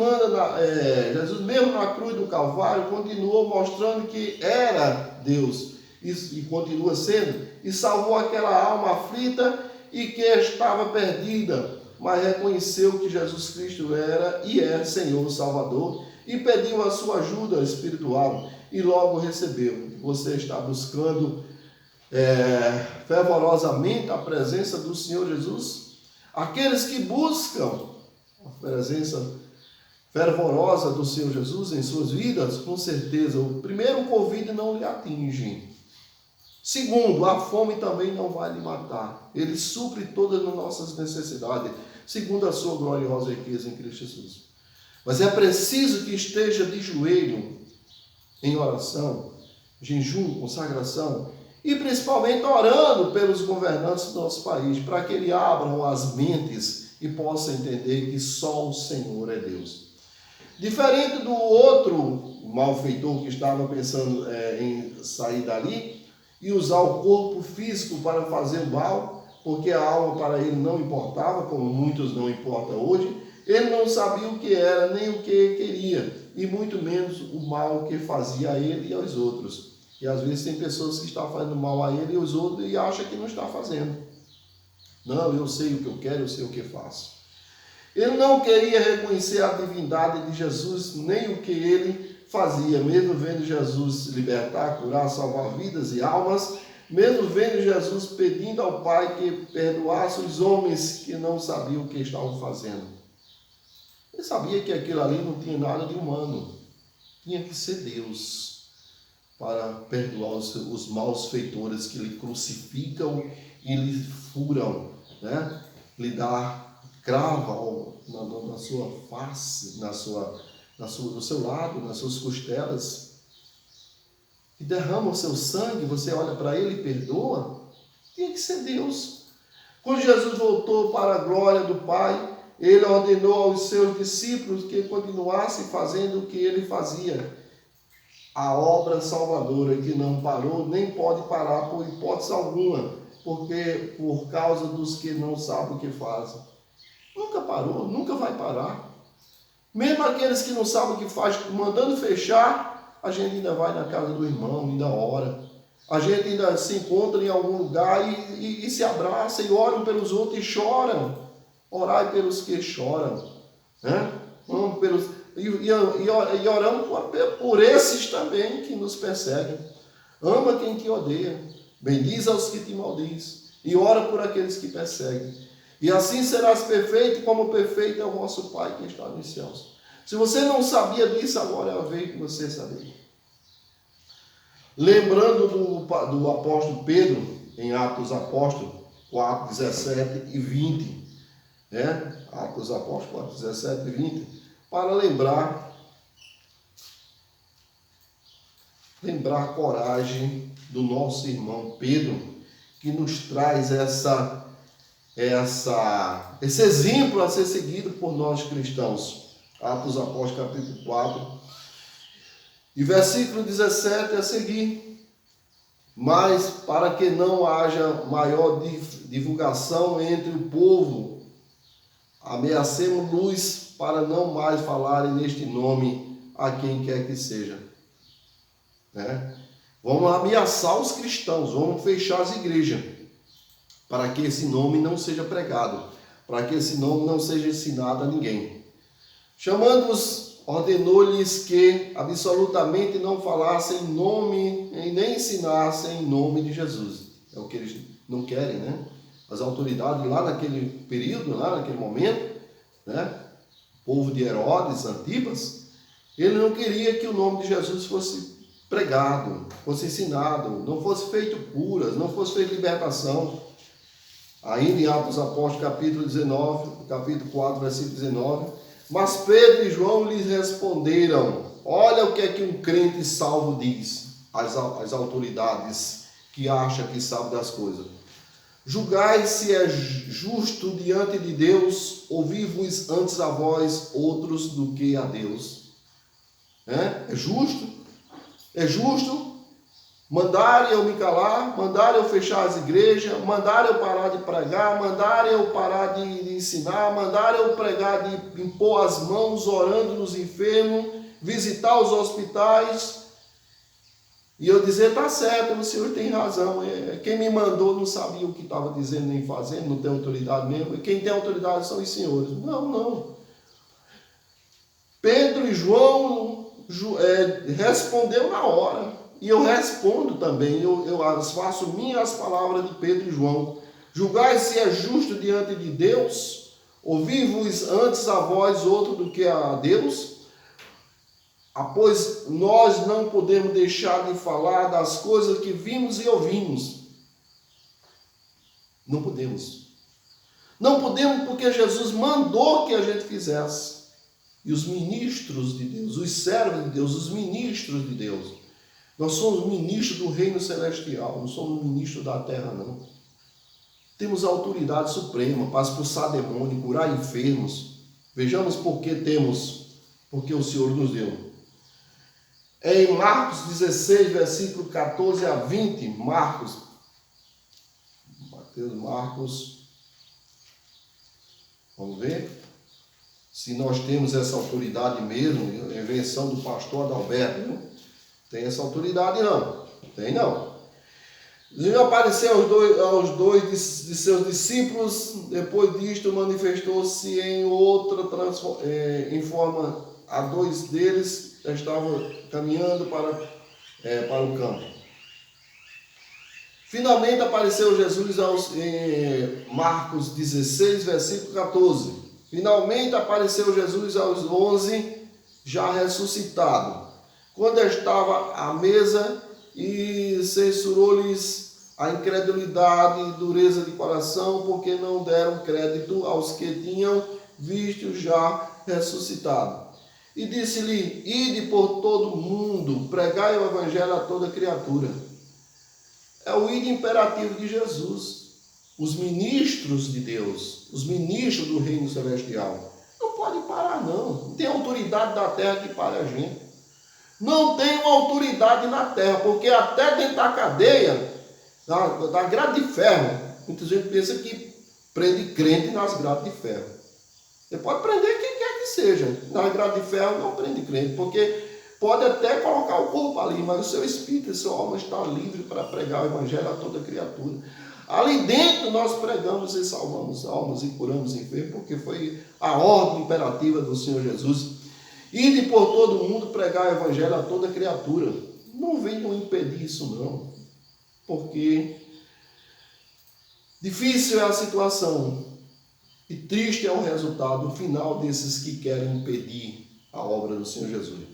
mesmo na cruz do Calvário continuou mostrando que era Deus e continua sendo, e salvou aquela alma aflita e que estava perdida, mas reconheceu que Jesus Cristo era e é Senhor Salvador e pediu a sua ajuda espiritual e logo recebeu. Você está buscando fervorosamente a presença do Senhor Jesus? Aqueles que buscam a presença fervorosa do Senhor Jesus em suas vidas, com certeza, o primeiro, o Covid não lhe atinge. Segundo, a fome também não vai lhe matar. Ele supre todas as nossas necessidades, segundo a sua gloriosa riqueza em Cristo Jesus. Mas é preciso que esteja de joelho, em oração, jejum, consagração, e principalmente orando pelos governantes do nosso país, para que eles abram as mentes e possam entender que só o Senhor é Deus. Diferente do outro malfeitor que estava pensando em sair dali e usar o corpo físico para fazer o mal, porque a alma para ele não importava, como muitos não importam hoje, ele não sabia o que era, nem o que queria, e muito menos o mal que fazia a ele e aos outros. E às vezes tem pessoas que estão fazendo mal a ele e aos outros e acham que não está fazendo. Não, eu sei o que eu quero, eu sei o que faço. Ele não queria reconhecer a divindade de Jesus, nem o que ele fazia, mesmo vendo Jesus libertar, curar, salvar vidas e almas, mesmo vendo Jesus pedindo ao Pai que perdoasse os homens que não sabiam o que estavam fazendo. Ele sabia que aquilo ali não tinha nada de humano, tinha que ser Deus para perdoar os maus feitores que lhe crucificam e lhe furam, né? Lhe dar cravo na sua face, no seu lado, nas suas costelas, e derrama o seu sangue, você olha para ele e perdoa. Tinha que ser Deus. Quando Jesus voltou para a glória do Pai, ele ordenou aos seus discípulos que continuassem fazendo o que ele fazia. A obra salvadora que não parou, nem pode parar por hipótese alguma, porque por causa dos que não sabem o que fazem. Nunca parou, nunca vai parar. Mesmo aqueles que não sabem o que faz, mandando fechar, a gente ainda vai na casa do irmão, ainda ora. A gente ainda se encontra em algum lugar e se abraça e oram pelos outros e choram. Orai pelos que choram. Né? E oramos por esses também que nos perseguem. Ama quem te odeia. Bendiz aos que te maldiz. E ora por aqueles que perseguem. E assim serás perfeito, como perfeito é o vosso Pai que está nos céus. Se você não sabia disso, agora é a vez que você saber. Lembrando do apóstolo Pedro, em Atos dos Apóstolos 4, 17 e 20. Né? Atos dos Apóstolos 4, 17 e 20. Para lembrar a coragem do nosso irmão Pedro, que nos traz esse exemplo a ser seguido por nós cristãos. Atos dos Apóstolos, capítulo 4, e versículo 17 a seguir. Mas para que não haja maior divulgação entre o povo, ameacemos luz para não mais falarem neste nome a quem quer que seja. Né? Vamos ameaçar os cristãos, vamos fechar as igrejas, para que esse nome não seja pregado, para que esse nome não seja ensinado a ninguém. Chamando-os, ordenou-lhes que absolutamente não falassem em nome, e nem ensinassem em nome de Jesus. É o que eles não querem, né? As autoridades lá naquele período, lá naquele momento, né? O povo de Herodes, Antipas, ele não queria que o nome de Jesus fosse pregado, fosse ensinado, não fosse feito curas, não fosse feita libertação. Ainda em Atos dos Apóstolos, capítulo 19, capítulo 4, versículo 19. Mas Pedro e João lhes responderam: olha o que é que um crente salvo diz às autoridades que acham que sabe das coisas. Julgai se é justo diante de Deus, ouvir-vos antes a vós outros do que a Deus. É justo? É justo mandarem eu me calar, mandarem eu fechar as igrejas, mandarem eu parar de pregar, mandarem eu parar de ensinar, mandarem eu pregar de impor as mãos orando nos enfermos, visitar os hospitais, e eu dizer, está certo, o senhor tem razão, quem me mandou não sabia o que estava dizendo nem fazendo, não tem autoridade mesmo, e quem tem autoridade são os senhores. Não. Pedro e João respondeu na hora. E eu respondo também, eu faço minhas palavras de Pedro e João. Julgai se é justo diante de Deus, ouvir-vos antes a vós outro do que a Deus, pois nós não podemos deixar de falar das coisas que vimos e ouvimos. Não podemos. Não podemos porque Jesus mandou que a gente fizesse. E os ministros de Deus, os servos de Deus, os ministros de Deus, nós somos ministros do reino celestial, não somos ministros da terra, não. Temos a autoridade suprema para expulsar demônio, curar enfermos. Vejamos por que temos, porque o Senhor nos deu. É em Marcos 16, versículo 14 a 20, Marcos, vamos ver se nós temos essa autoridade mesmo, a invenção do pastor Adalberto, não? Tem essa autoridade não, tem não. Jesus apareceu aos dois de seus discípulos, depois disto manifestou-se em forma a dois deles, que estavam caminhando para o campo. Finalmente apareceu Jesus em Marcos 16, versículo 14. Finalmente apareceu Jesus aos 11, já ressuscitado, quando estava à mesa, e censurou-lhes a incredulidade e dureza de coração, porque não deram crédito aos que tinham visto já ressuscitado. E disse-lhe: ide por todo o mundo, pregai o evangelho a toda criatura. É o ide imperativo de Jesus. Os ministros de Deus, os ministros do reino celestial, não pode parar não. Não tem autoridade da terra que pare a gente. Não tem uma autoridade na terra, porque até dentro da cadeia, da grade de ferro. Muita gente pensa que prende crente nas grades de ferro. Você pode prender quem quer que seja. Na grade de ferro não prende crente, porque pode até colocar o corpo ali, mas o seu espírito e sua alma está livre para pregar o evangelho a toda criatura. Ali dentro nós pregamos e salvamos almas e curamos enfermos, porque foi a ordem imperativa do Senhor Jesus. Ide por todo mundo pregar o evangelho a toda criatura. Não venham impedir isso não, porque difícil é a situação e triste é o resultado final desses que querem impedir a obra do Senhor Jesus.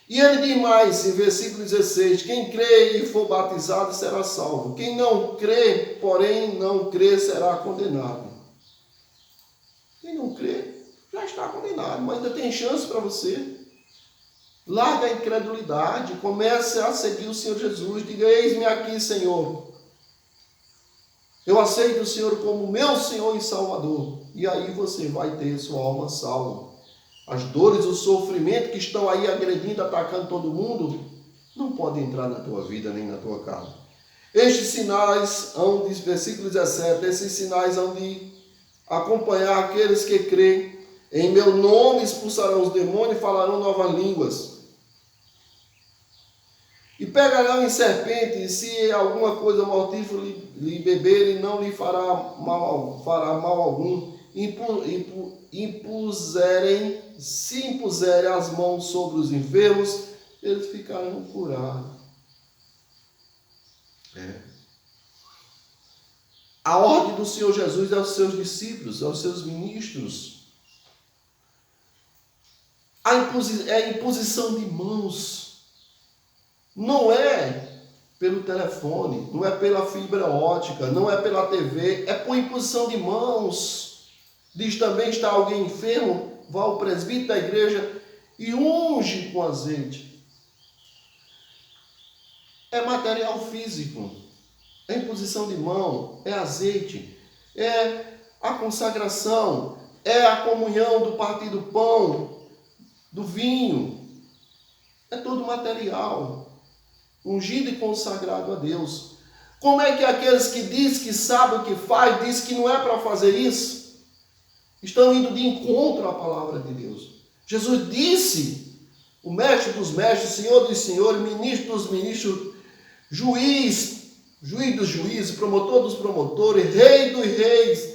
E ele diz mais, em versículo 16, quem crê e for batizado será salvo. Quem não crê, porém não crê, será condenado. Quem não crê, já está condenado, mas ainda tem chance para você. Larga a incredulidade, comece a seguir o Senhor Jesus. Diga, eis-me aqui, Senhor. Eu aceito o Senhor como meu Senhor e Salvador. E aí você vai ter sua alma salva. As dores, o sofrimento que estão aí agredindo, atacando todo mundo, não podem entrar na tua vida nem na tua casa. Estes sinais, versículo 17, esses sinais hão de acompanhar aqueles que creem. Em meu nome expulsarão os demônios e falarão novas línguas. E pegarão em serpente, e se alguma coisa mortífera lhe beberem, não lhe fará mal algum. Se impuserem as mãos sobre os enfermos, eles ficarão curados. A ordem do Senhor Jesus é aos seus discípulos, aos seus ministros. É a imposição de mãos. Não é pelo telefone, não é pela fibra ótica, não é pela TV, é por imposição de mãos. Diz também, está alguém enfermo, vá ao presbítero da igreja e unge com azeite. É material físico, é imposição de mão, é azeite, é a consagração, é a comunhão do partir do pão, do vinho. É todo material, ungido e consagrado a Deus. Como é que aqueles que dizem que sabem o que faz, dizem que não é para fazer isso? Estão indo de encontro à palavra de Deus. Jesus disse, o mestre dos mestres, senhor dos senhores, ministro dos ministros, juiz dos juízes, promotor dos promotores, rei dos reis,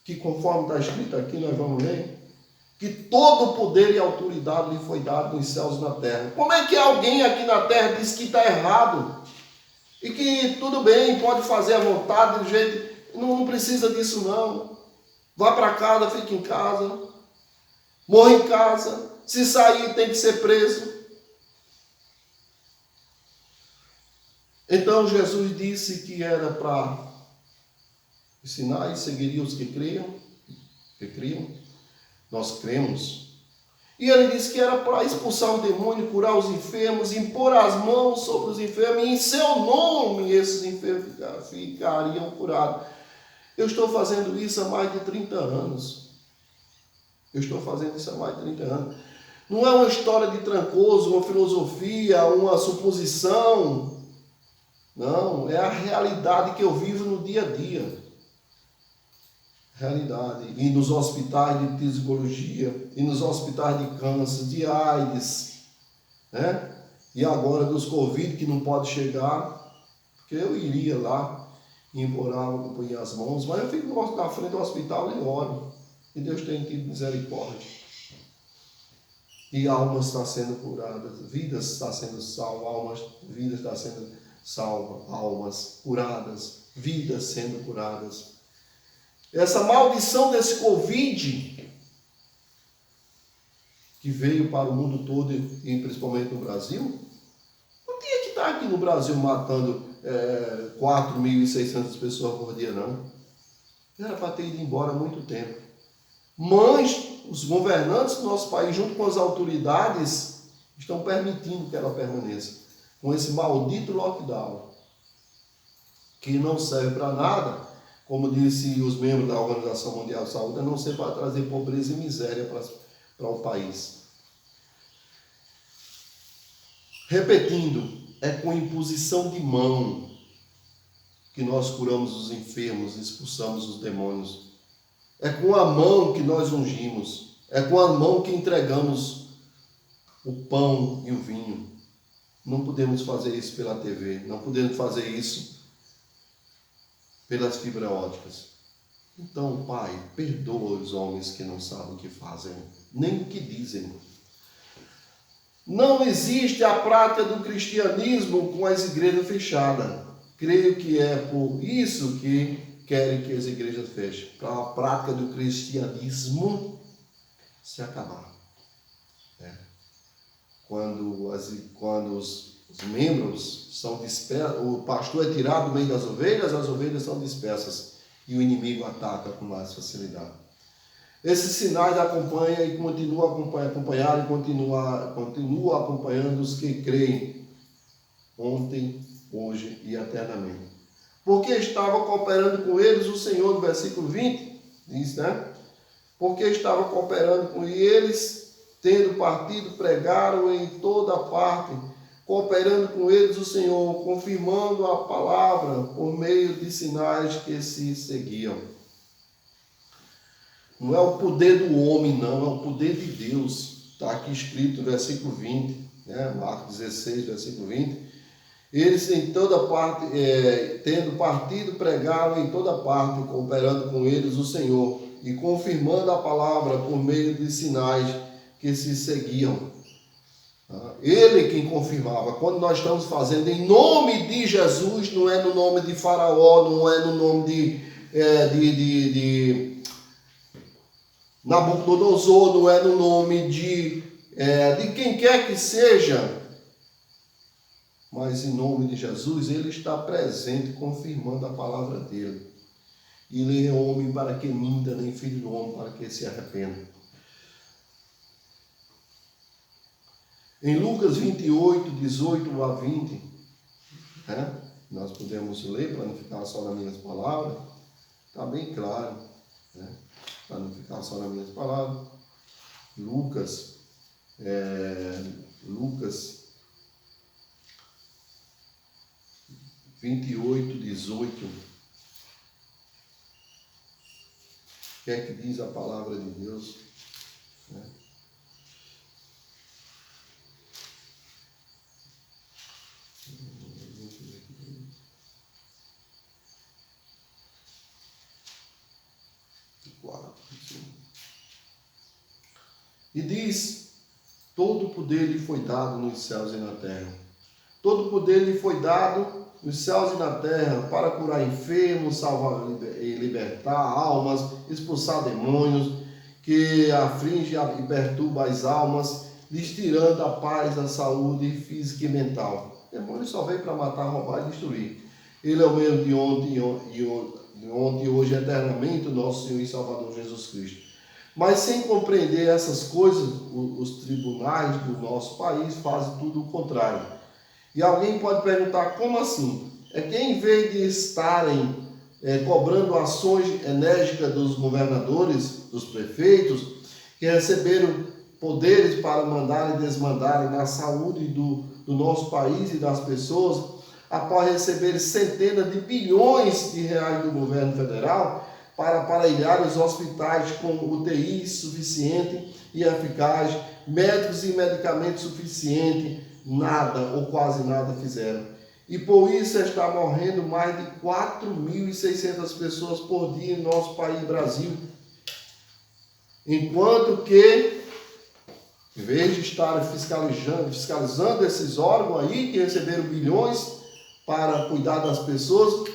que conforme está escrito aqui, nós vamos ler, que todo o poder e autoridade lhe foi dado nos céus e na terra. Como é que alguém aqui na terra diz que está errado? E que tudo bem, pode fazer à vontade, do jeito... Não precisa disso não. Vá para casa, fique em casa. Morra em casa. Se sair, tem que ser preso. Então Jesus disse que era para ensinar e seguiria os que criam. Nós cremos. E ele disse que era para expulsar o demônio, curar os enfermos, impor as mãos sobre os enfermos, e em seu nome esses enfermos ficariam curados. Eu estou fazendo isso há mais de 30 anos. Não é uma história de trancoso, uma filosofia, uma suposição. Não, é a realidade que eu vivo no dia a dia. Realidade. E nos hospitais de psicologia, e nos hospitais de câncer, de AIDS, né? E agora dos Covid, que não pode chegar, porque eu iria lá, implorava, punha as mãos, mas eu fico na frente do hospital e oro. E Deus tem tido misericórdia. E almas estão sendo curadas, vidas estão sendo salvas, vidas estão sendo salvas, almas curadas, vidas sendo curadas. Essa maldição desse Covid, que veio para o mundo todo e principalmente no Brasil, não tinha que estar aqui no Brasil matando 4.600 pessoas por dia, não. Era para ter ido embora há muito tempo. Mas os governantes do nosso país, junto com as autoridades, estão permitindo que ela permaneça. Com esse maldito lockdown, que não serve para nada, como disse os membros da Organização Mundial de Saúde, não serve para trazer pobreza e miséria para o país. Repetindo, é com imposição de mão que nós curamos os enfermos, expulsamos os demônios. É com a mão que nós ungimos. É com a mão que entregamos o pão e o vinho. Não podemos fazer isso pela TV. Não podemos fazer isso pelas fibras óticas. Então, Pai, perdoa os homens que não sabem o que fazem, nem o que dizem. Não existe a prática do cristianismo com as igrejas fechadas. Creio que é por isso que querem que as igrejas fechem, para a prática do cristianismo se acabar. Quando os membros são dispersos, o pastor é tirado do meio das ovelhas, as ovelhas são dispersas e o inimigo ataca com mais facilidade. Esses sinais acompanham e continuam a acompanhar e continua acompanhando os que creem ontem, hoje e eternamente. Porque estava cooperando com eles o Senhor, no versículo 20, diz, né? Porque estava cooperando com eles, tendo partido, pregaram em toda parte, cooperando com eles o Senhor, confirmando a palavra por meio de sinais que se seguiam. Não é o poder do homem, não, é o poder de Deus. Está aqui escrito no versículo 20, né? Marcos 16, versículo 20. Eles em toda parte, tendo partido, pregaram em toda parte, cooperando com eles o Senhor e confirmando a palavra por meio de sinais que se seguiam. Ele quem confirmava. Quando nós estamos fazendo em nome de Jesus, não é no nome de Faraó, não é no nome de Nabucodonosor, não é no nome de quem quer que seja, mas em nome de Jesus, ele está presente, confirmando a palavra dele. Ele é homem para que minta, nem filho do homem para que se arrependa. Em Lucas 28, 18 a 20, nós podemos ler para não ficar só nas minhas palavras, está bem claro, para não ficar só nas minhas palavras. Lucas 28, 18. O que é que diz a palavra de Deus? E diz: todo poder lhe foi dado nos céus e na terra. Todo poder lhe foi dado nos céus e na terra para curar enfermos, salvar e libertar almas, expulsar demônios que afligem e perturbam as almas, lhes tirando a paz, a saúde física e mental. O demônio só veio para matar, roubar e destruir. Ele é o mesmo de ontem, hoje, eternamente, o nosso Senhor e Salvador Jesus Cristo. Mas sem compreender essas coisas, os tribunais do nosso país fazem tudo o contrário. E alguém pode perguntar, como assim? É que em vez de estarem cobrando ações enérgicas dos governadores, dos prefeitos, que receberam poderes para mandar e desmandar na saúde do nosso país e das pessoas, após receber centenas de bilhões de reais do governo federal, para aparelhar os hospitais com UTI suficiente e eficaz, médicos e medicamentos suficientes, nada ou quase nada fizeram. E por isso está morrendo mais de 4.600 pessoas por dia em nosso país, Brasil. Enquanto que, em vez de estar fiscalizando esses órgãos aí, que receberam bilhões para cuidar das pessoas,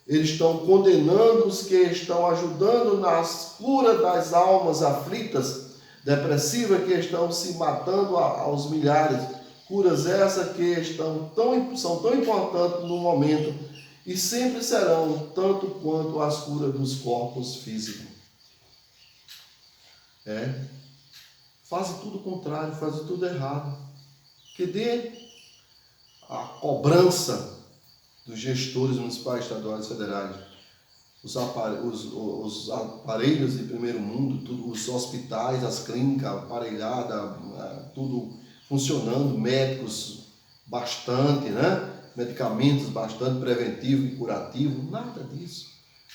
eles estão condenando os que estão ajudando na cura das almas aflitas, depressivas, que estão se matando aos milhares. Curas essas que são tão importantes no momento e sempre serão, tanto quanto as curas dos corpos físicos. Fazem tudo o contrário, fazem tudo errado. Que dê a cobrança dos gestores municipais, estaduais e federais, os aparelhos de primeiro mundo, tudo, os hospitais, as clínicas aparelhadas, tudo funcionando, médicos bastante, né? Medicamentos bastante preventivo e curativo, nada disso.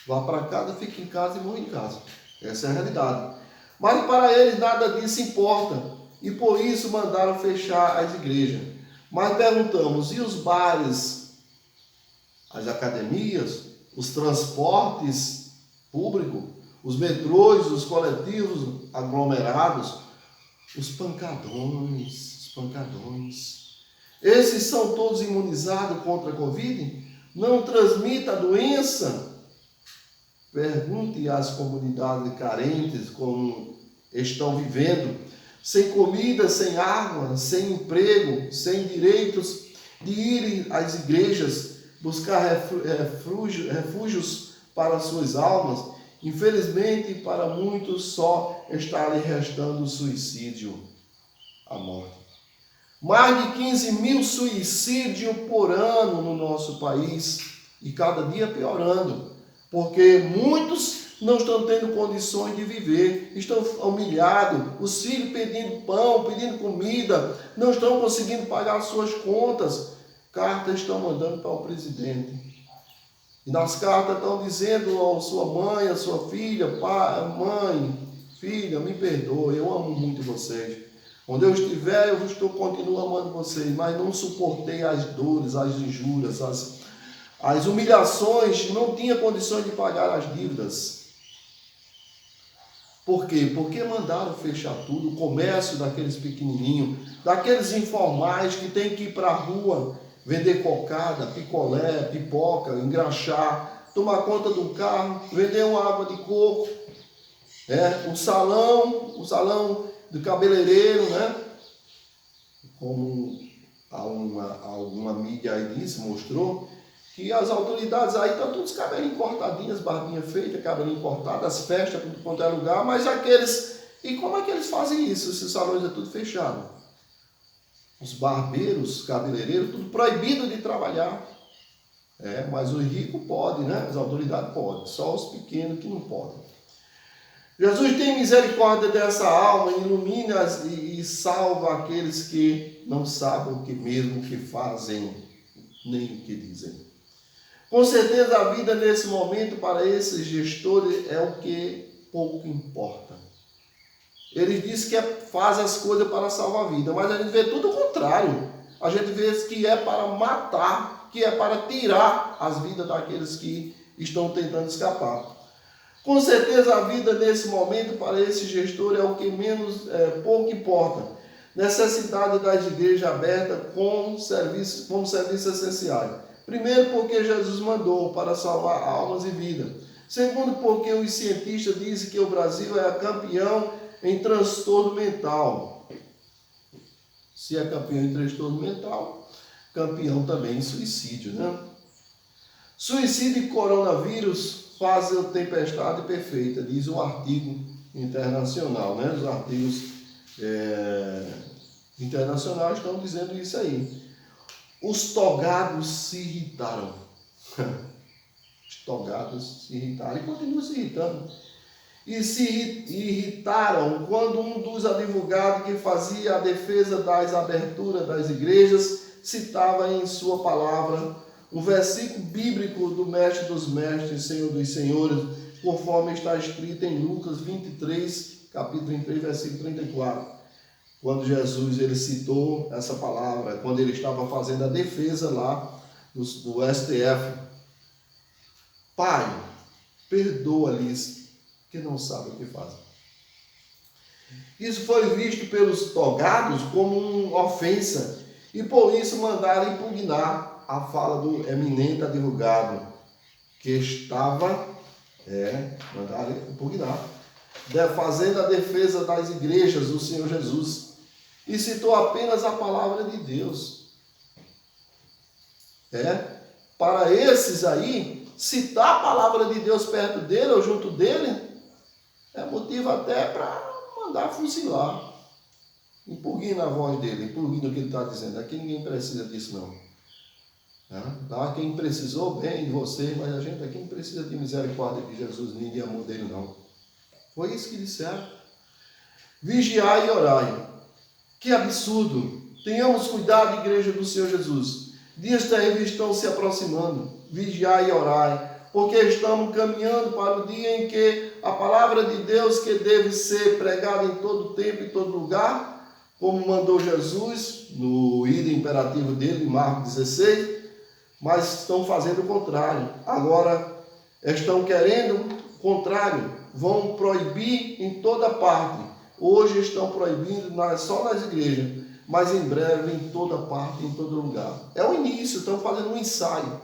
Vá para casa, fique em casa e morra em casa. Essa é a realidade. Mas para eles nada disso importa. E por isso mandaram fechar as igrejas. Mas perguntamos, e os bares, as academias, os transportes públicos, os metrôs, os coletivos aglomerados, os pancadões, esses são todos imunizados contra a Covid? Não transmite a doença? Pergunte às comunidades carentes como estão vivendo, sem comida, sem água, sem emprego, sem direitos de irem às igrejas, buscar refúgios para suas almas. Infelizmente, para muitos só está lhe restando o suicídio, a morte. Mais de 15 mil suicídios por ano no nosso país e cada dia piorando, porque muitos não estão tendo condições de viver, estão humilhados, os filhos pedindo pão, pedindo comida, não estão conseguindo pagar suas contas. Cartas estão mandando para o presidente. E nas cartas estão dizendo à sua mãe, à sua filha, pai, mãe, filha, me perdoe, eu amo muito vocês. Onde eu estiver, eu continuo amando vocês, mas não suportei as dores, as injúrias, as humilhações, não tinha condições de pagar as dívidas. Por quê? Porque mandaram fechar tudo, o comércio daqueles pequenininhos, daqueles informais que tem que ir para a rua, vender cocada, picolé, pipoca, engraxar, tomar conta do carro, vender uma água de coco, o salão do cabeleireiro, né? Como alguma mídia aí disse, mostrou, que as autoridades aí estão todos cabelinhos cortadinhos, barbinha feita, cabelinho cortado, as festas, tudo quanto é lugar, mas aqueles... E como é que eles fazem isso? Esses salões é tudo fechado. Os barbeiros, cabeleireiros, tudo proibido de trabalhar. Mas o rico pode, né? As autoridades podem, só os pequenos que não podem. Jesus tem misericórdia dessa alma, ilumina e salva aqueles que não sabem o que mesmo que fazem, nem o que dizem. Com certeza a vida nesse momento para esses gestores é o que pouco importa. Eles dizem que faz as coisas para salvar a vida, mas a gente vê tudo o contrário. A gente vê que é para matar, que é para tirar as vidas daqueles que estão tentando escapar. Com certeza a vida nesse momento para esse gestor é o que pouco importa. Necessidade das igrejas abertas como serviço essencial. Primeiro, porque Jesus mandou para salvar almas e vidas. Segundo, porque os cientistas dizem que o Brasil é campeão em transtorno mental. Se é campeão em transtorno mental, campeão também em suicídio, né? Suicídio e coronavírus fazem a tempestade perfeita, diz um artigo internacional, né? Os artigos internacionais estão dizendo isso aí. Os togados se irritaram. Os togados se irritaram e continuam se irritando. E se irritaram quando um dos advogados que fazia a defesa das aberturas das igrejas citava em sua palavra um versículo bíblico do Mestre dos Mestres, Senhor dos Senhores, conforme está escrito em Lucas 23, capítulo 23, versículo 34. Quando Jesus ele citou essa palavra, quando ele estava fazendo a defesa lá do STF. Pai, perdoa-lhes, que não sabem o que fazem. Isso foi visto pelos togados como uma ofensa, e por isso mandaram impugnar a fala do eminente advogado, que estava, mandaram impugnar, fazendo a defesa das igrejas do Senhor Jesus, e citou apenas a palavra de Deus. Para esses aí, citar a palavra de Deus perto dele ou junto dele, é motivo até para mandar fuzilar. Impugna a voz dele, impugna o que ele está dizendo. Aqui ninguém precisa disso não. Quem precisou, bem de você, mas a gente aqui não precisa de misericórdia de Jesus, nem de amor dele não. Foi isso que disseram. Vigiai e orai. Que absurdo Tenhamos cuidado, igreja do Senhor Jesus. Dias terríveis estão se aproximando. Vigiai e orai, porque estamos caminhando para o dia em que a palavra de Deus, que deve ser pregada em todo tempo e todo lugar, como mandou Jesus no ídolo imperativo dele, em Marcos 16, mas estão fazendo o contrário. Agora estão querendo o contrário, vão proibir em toda parte. Hoje estão proibindo só nas igrejas, mas em breve em toda parte, em todo lugar. É o início, estão fazendo um ensaio.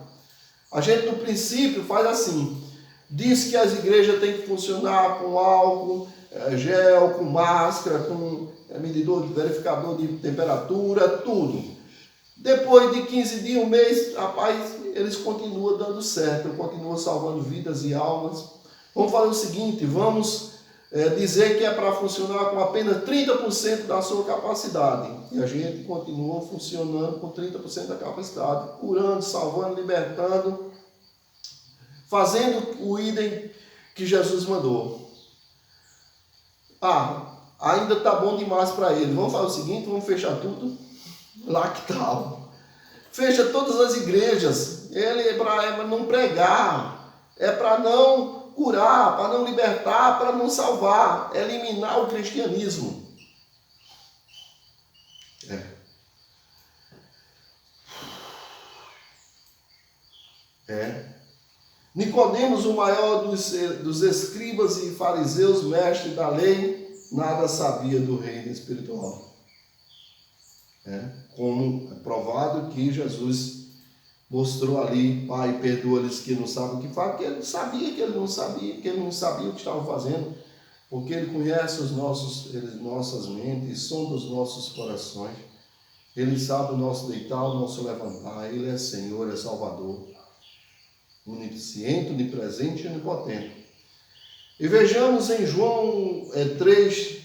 A gente no princípio faz assim, diz que as igrejas têm que funcionar com álcool, gel, com máscara, com medidor, verificador de temperatura, tudo. Depois de 15 dias, um mês, rapaz, eles continuam dando certo, continuam salvando vidas e almas. Vamos fazer o seguinte, vamos dizer que é para funcionar com apenas 30% da sua capacidade. E a gente continua funcionando com 30% da capacidade, curando, salvando, libertando, fazendo o idem que Jesus mandou. Ainda está bom demais para ele. Vamos fazer o seguinte, vamos fechar tudo. Lá que tal. Fecha todas as igrejas. Ele é para não pregar, é para não curar, para não libertar, para não salvar, eliminar o cristianismo. Nicodemos, o maior dos escribas e fariseus, mestre da lei, nada sabia do reino espiritual. Como é provado que Jesus mostrou ali, Pai, perdoa-lhes que não sabem o que fazem, porque ele sabia que ele não sabia o que estava fazendo, porque ele conhece nossas mentes, sonda os nossos corações, ele sabe o nosso deitar, o nosso levantar, ele é Senhor, é Salvador, onisciente, onipresente e onipotente. E vejamos em João 3,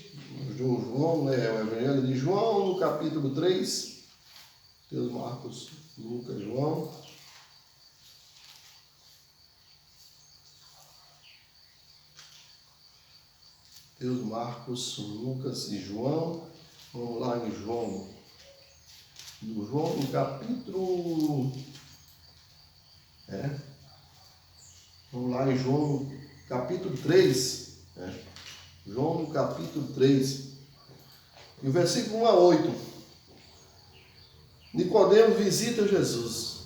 o Evangelho de João, no capítulo 3, Deus, Marcos, Lucas, João. Deus, Marcos, Lucas e João. Vamos lá em João. No capítulo... Vamos lá em João, capítulo 3. João, no capítulo 3. E o versículo 1 a 8. Nicodemos visita Jesus,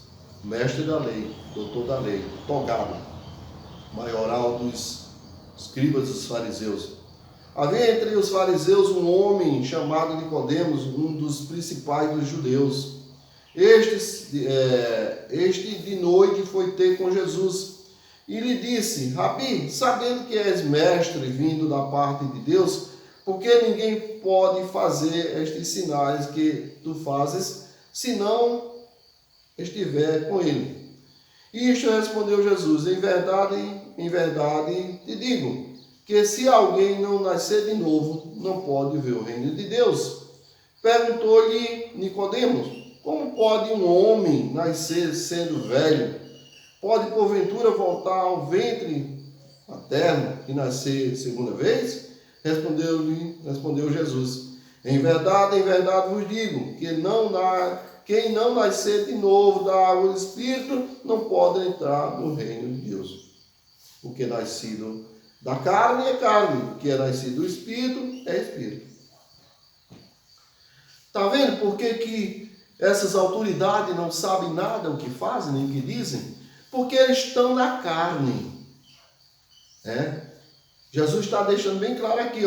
mestre da lei, doutor da lei, togado, maioral dos escribas dos fariseus. Havia entre os fariseus um homem chamado Nicodemos, um dos principais dos judeus. Este de noite foi ter com Jesus e lhe disse: Rabi, sabendo que és mestre vindo da parte de Deus, porque ninguém pode fazer estes sinais que tu fazes, se não estiver com ele. Isto respondeu Jesus: em verdade te digo, que se alguém não nascer de novo, não pode ver o reino de Deus. Perguntou-lhe Nicodemos: como pode um homem nascer sendo velho? Pode porventura voltar ao ventre materno e nascer segunda vez? Respondeu Jesus: em verdade vos digo, que quem não nascer de novo da água do Espírito não pode entrar no reino de Deus. O que é nascido da carne é carne, o que é nascido do Espírito é Espírito. Está vendo por que essas autoridades não sabem nada o que fazem, nem o que dizem? Porque eles estão na carne. Jesus está deixando bem claro aqui,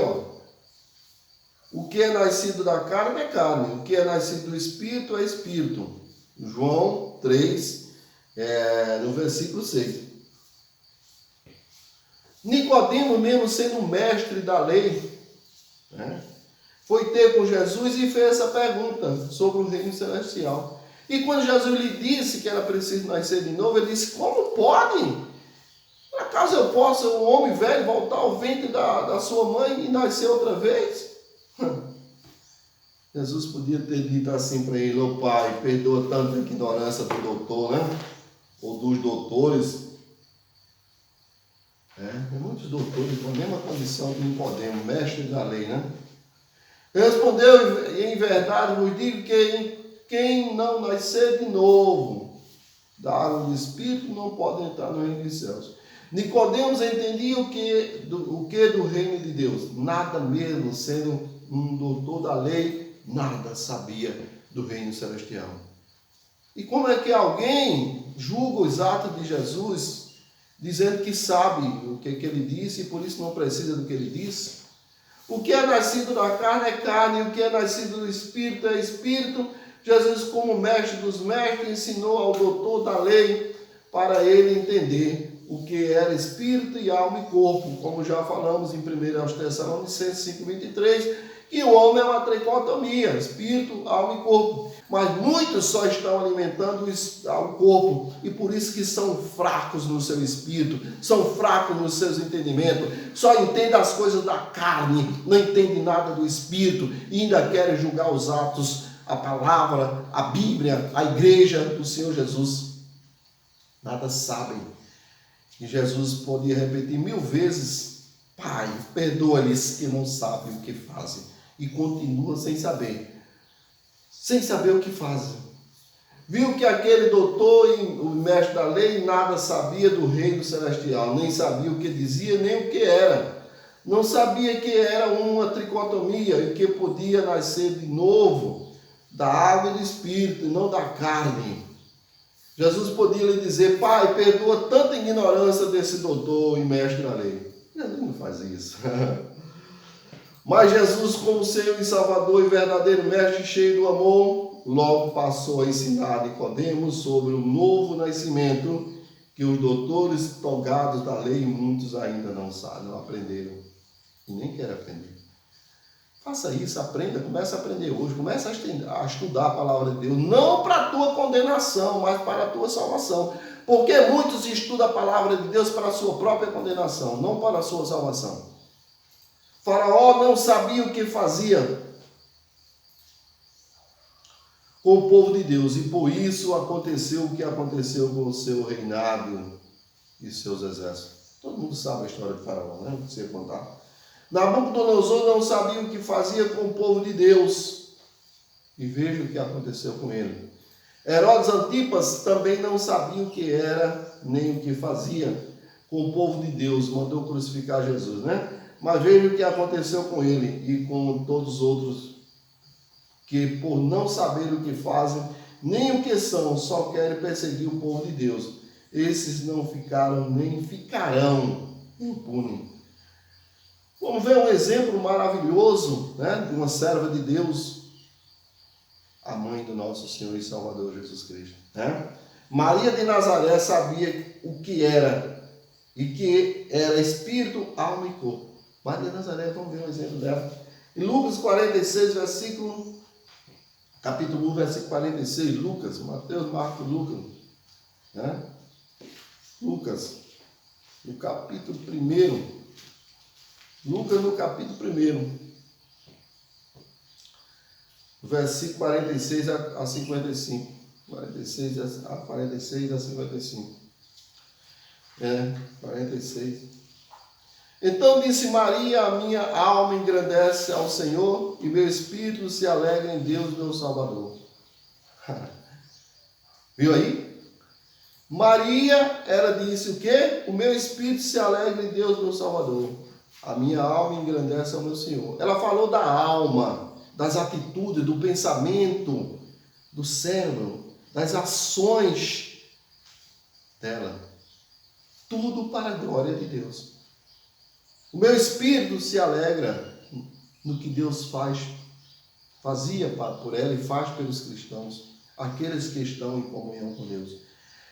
o que é nascido da carne é carne, o que é nascido do Espírito é Espírito. João 3, no versículo 6. Nicodemo, mesmo sendo mestre da lei, foi ter com Jesus e fez essa pergunta sobre o reino celestial. E quando Jesus lhe disse que era preciso nascer de novo, ele disse: como pode? Acaso eu possa, um homem velho, voltar ao ventre da sua mãe e nascer outra vez? Jesus podia ter dito assim para ele: ô pai, perdoa tanta ignorância do doutor, ou dos doutores. Muitos doutores com a mesma condição que Nicodemo, mestre da lei, Respondeu: em verdade vos digo que quem não nascer de novo da água do Espírito não pode entrar no reino dos céus. Nicodemos entendia o que do reino de Deus. Nada mesmo, sendo um doutor da lei, nada sabia do reino celestial. E como é que alguém julga os atos de Jesus, dizendo que sabe o que ele disse e por isso não precisa do que ele disse? O que é nascido da carne é carne, e o que é nascido do Espírito é Espírito. Jesus, como mestre dos mestres, ensinou ao doutor da lei para ele entender o que era espírito e alma e corpo, como já falamos em 1 Tessalonicenses 5:23, que o homem é uma tricotomia, espírito, alma e corpo. Mas muitos só estão alimentando o corpo, e por isso que são fracos no seu espírito, são fracos nos seus entendimentos, só entendem as coisas da carne, não entendem nada do espírito, e ainda querem julgar os atos, a palavra, a Bíblia, a igreja do Senhor Jesus. Nada sabem. E Jesus podia repetir 1000 vezes: Pai, perdoa-lhes que não sabem o que fazem. E continua sem saber o que fazem. Viu que aquele doutor e o mestre da lei nada sabia do reino celestial, nem sabia o que dizia, nem o que era. Não sabia que era uma tricotomia e que podia nascer de novo da água e do Espírito, e não da carne. Jesus podia lhe dizer: Pai, perdoa tanta ignorância desse doutor e mestre da lei. Jesus não faz isso. Mas Jesus, como Senhor e Salvador e verdadeiro mestre cheio do amor, logo passou a ensinar a Nicodemos sobre o novo nascimento que os doutores togados da lei, muitos ainda não sabem, não aprenderam e nem querem aprender. Faça isso, aprenda, comece a aprender hoje, comece a estudar a palavra de Deus, não para a tua condenação, mas para a tua salvação. Porque muitos estudam a palavra de Deus para a sua própria condenação, não para a sua salvação. Faraó não sabia o que fazia com o povo de Deus, e por isso aconteceu o que aconteceu com o seu reinado e seus exércitos. Todo mundo sabe a história de Faraó, né? Não precisa contar. Nabucodonosor não sabia o que fazia com o povo de Deus, e veja o que aconteceu com ele. Herodes Antipas também não sabia o que era, nem o que fazia com o povo de Deus, mandou crucificar Jesus, né? Mas veja o que aconteceu com ele e com todos os outros, que por não saber o que fazem, nem o que são, só querem perseguir o povo de Deus. Esses não ficaram, nem ficarão impunes. Vamos ver um exemplo maravilhoso, né, de uma serva de Deus, a mãe do nosso Senhor e Salvador Jesus Cristo, né? Maria de Nazaré sabia o que era, e que era espírito, alma e corpo. Maria de Nazaré, vamos ver um exemplo dela. Em Lucas 46, capítulo 1, versículo 46, Lucas, Mateus, Marcos, Lucas, né? Lucas, no capítulo 1, Lucas no capítulo 1, versículo 46 a 55. 46 a 55. 46. Então disse Maria: a minha alma engrandece ao Senhor, e meu espírito se alegra em Deus, meu Salvador. Viu aí? Maria, ela disse o quê? O meu espírito se alegra em Deus, meu Salvador. A minha alma engrandece ao meu Senhor. Ela falou da alma, das atitudes, do pensamento, do cérebro, das ações dela. Tudo para a glória de Deus. O meu espírito se alegra no que Deus fazia por ela e faz pelos cristãos, aqueles que estão em comunhão com Deus.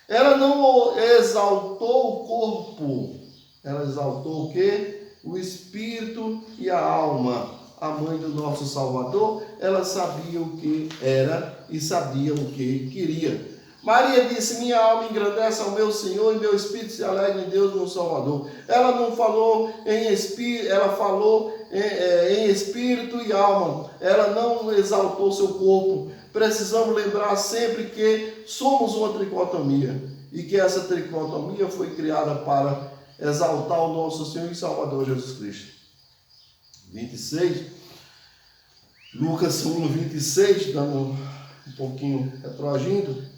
Ela não exaltou o corpo, ela exaltou o quê? O espírito e a alma. A mãe do nosso Salvador, ela sabia o que era e sabia o que queria. Maria disse: minha alma engrandece ao meu Senhor, e meu espírito se alegra em Deus, meu Salvador. Ela não falou em espírito, ela falou em espírito e alma. Ela não exaltou seu corpo. Precisamos lembrar sempre que somos uma tricotomia, e que essa tricotomia foi criada para exaltar o nosso Senhor e Salvador Jesus Cristo. 26. Lucas 1, 26, dando um pouquinho retroagindo.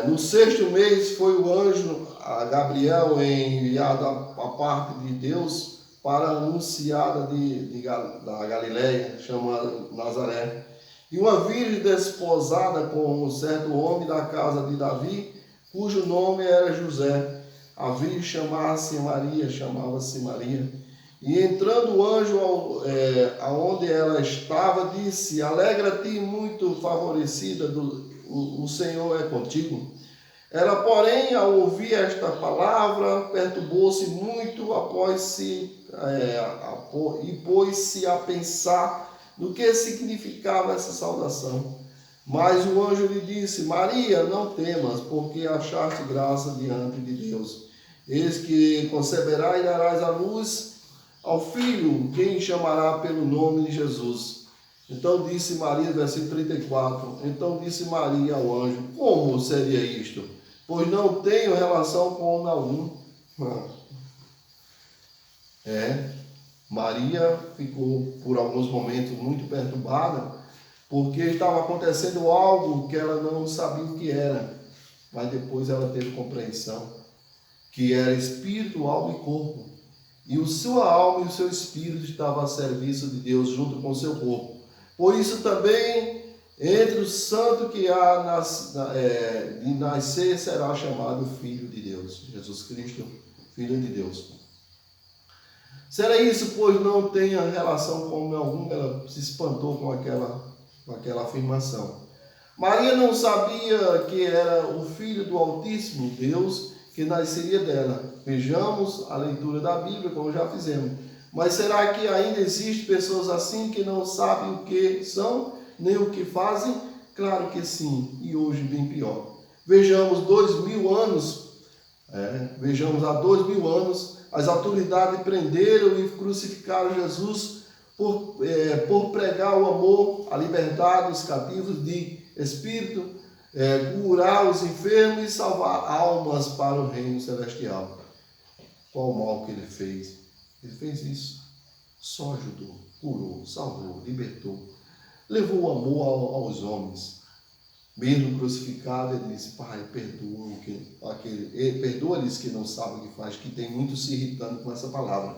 No 6º mês foi o anjo a Gabriel enviado a parte de Deus para a anunciada da Galileia, chamada Nazaré. E uma virgem desposada com um certo homem da casa de Davi, cujo nome era José. A virgem chamava-se Maria. E entrando o anjo aonde ela estava, disse: Alegra-te, muito favorecida, o Senhor é contigo. Ela, porém, ao ouvir esta palavra, perturbou-se muito e pôs-se a pensar no que significava essa saudação. Mas o anjo lhe disse: Maria, não temas, porque achaste graça diante de Deus. Eis que conceberá e darás à luz ao filho, quem chamará pelo nome de Jesus. Então disse Maria, versículo 34, então disse Maria ao anjo: Como seria isto? Pois não tenho relação com homem algum. Maria ficou por alguns momentos muito perturbada, porque estava acontecendo algo que ela não sabia o que era, mas depois ela teve compreensão, que era espírito, alma e corpo. E a sua alma e o seu espírito estavam a serviço de Deus junto com o seu corpo. Por isso também, entre o santo que há de nascer, será chamado Filho de Deus. Jesus Cristo, Filho de Deus. Será isso, pois não tenha relação com homem algum? Ela se espantou com aquela afirmação. Maria não sabia que era o Filho do Altíssimo Deus que nasceria dela. Vejamos a leitura da Bíblia, como já fizemos. Mas será que ainda existem pessoas assim que não sabem o que são, nem o que fazem? Claro que sim, e hoje bem pior. Vejamos há 2000 anos, as autoridades prenderam e crucificaram Jesus por pregar o amor, a liberdade dos cativos de espírito, curar os enfermos e salvar almas para o reino celestial. Qual o mal que ele fez? Ele fez isso. Só ajudou, curou, salvou, libertou. Levou o amor aos homens. Mesmo crucificado, ele disse: Pai, perdoa-lhes que não sabem o que faz, que tem muito se irritando com essa palavra.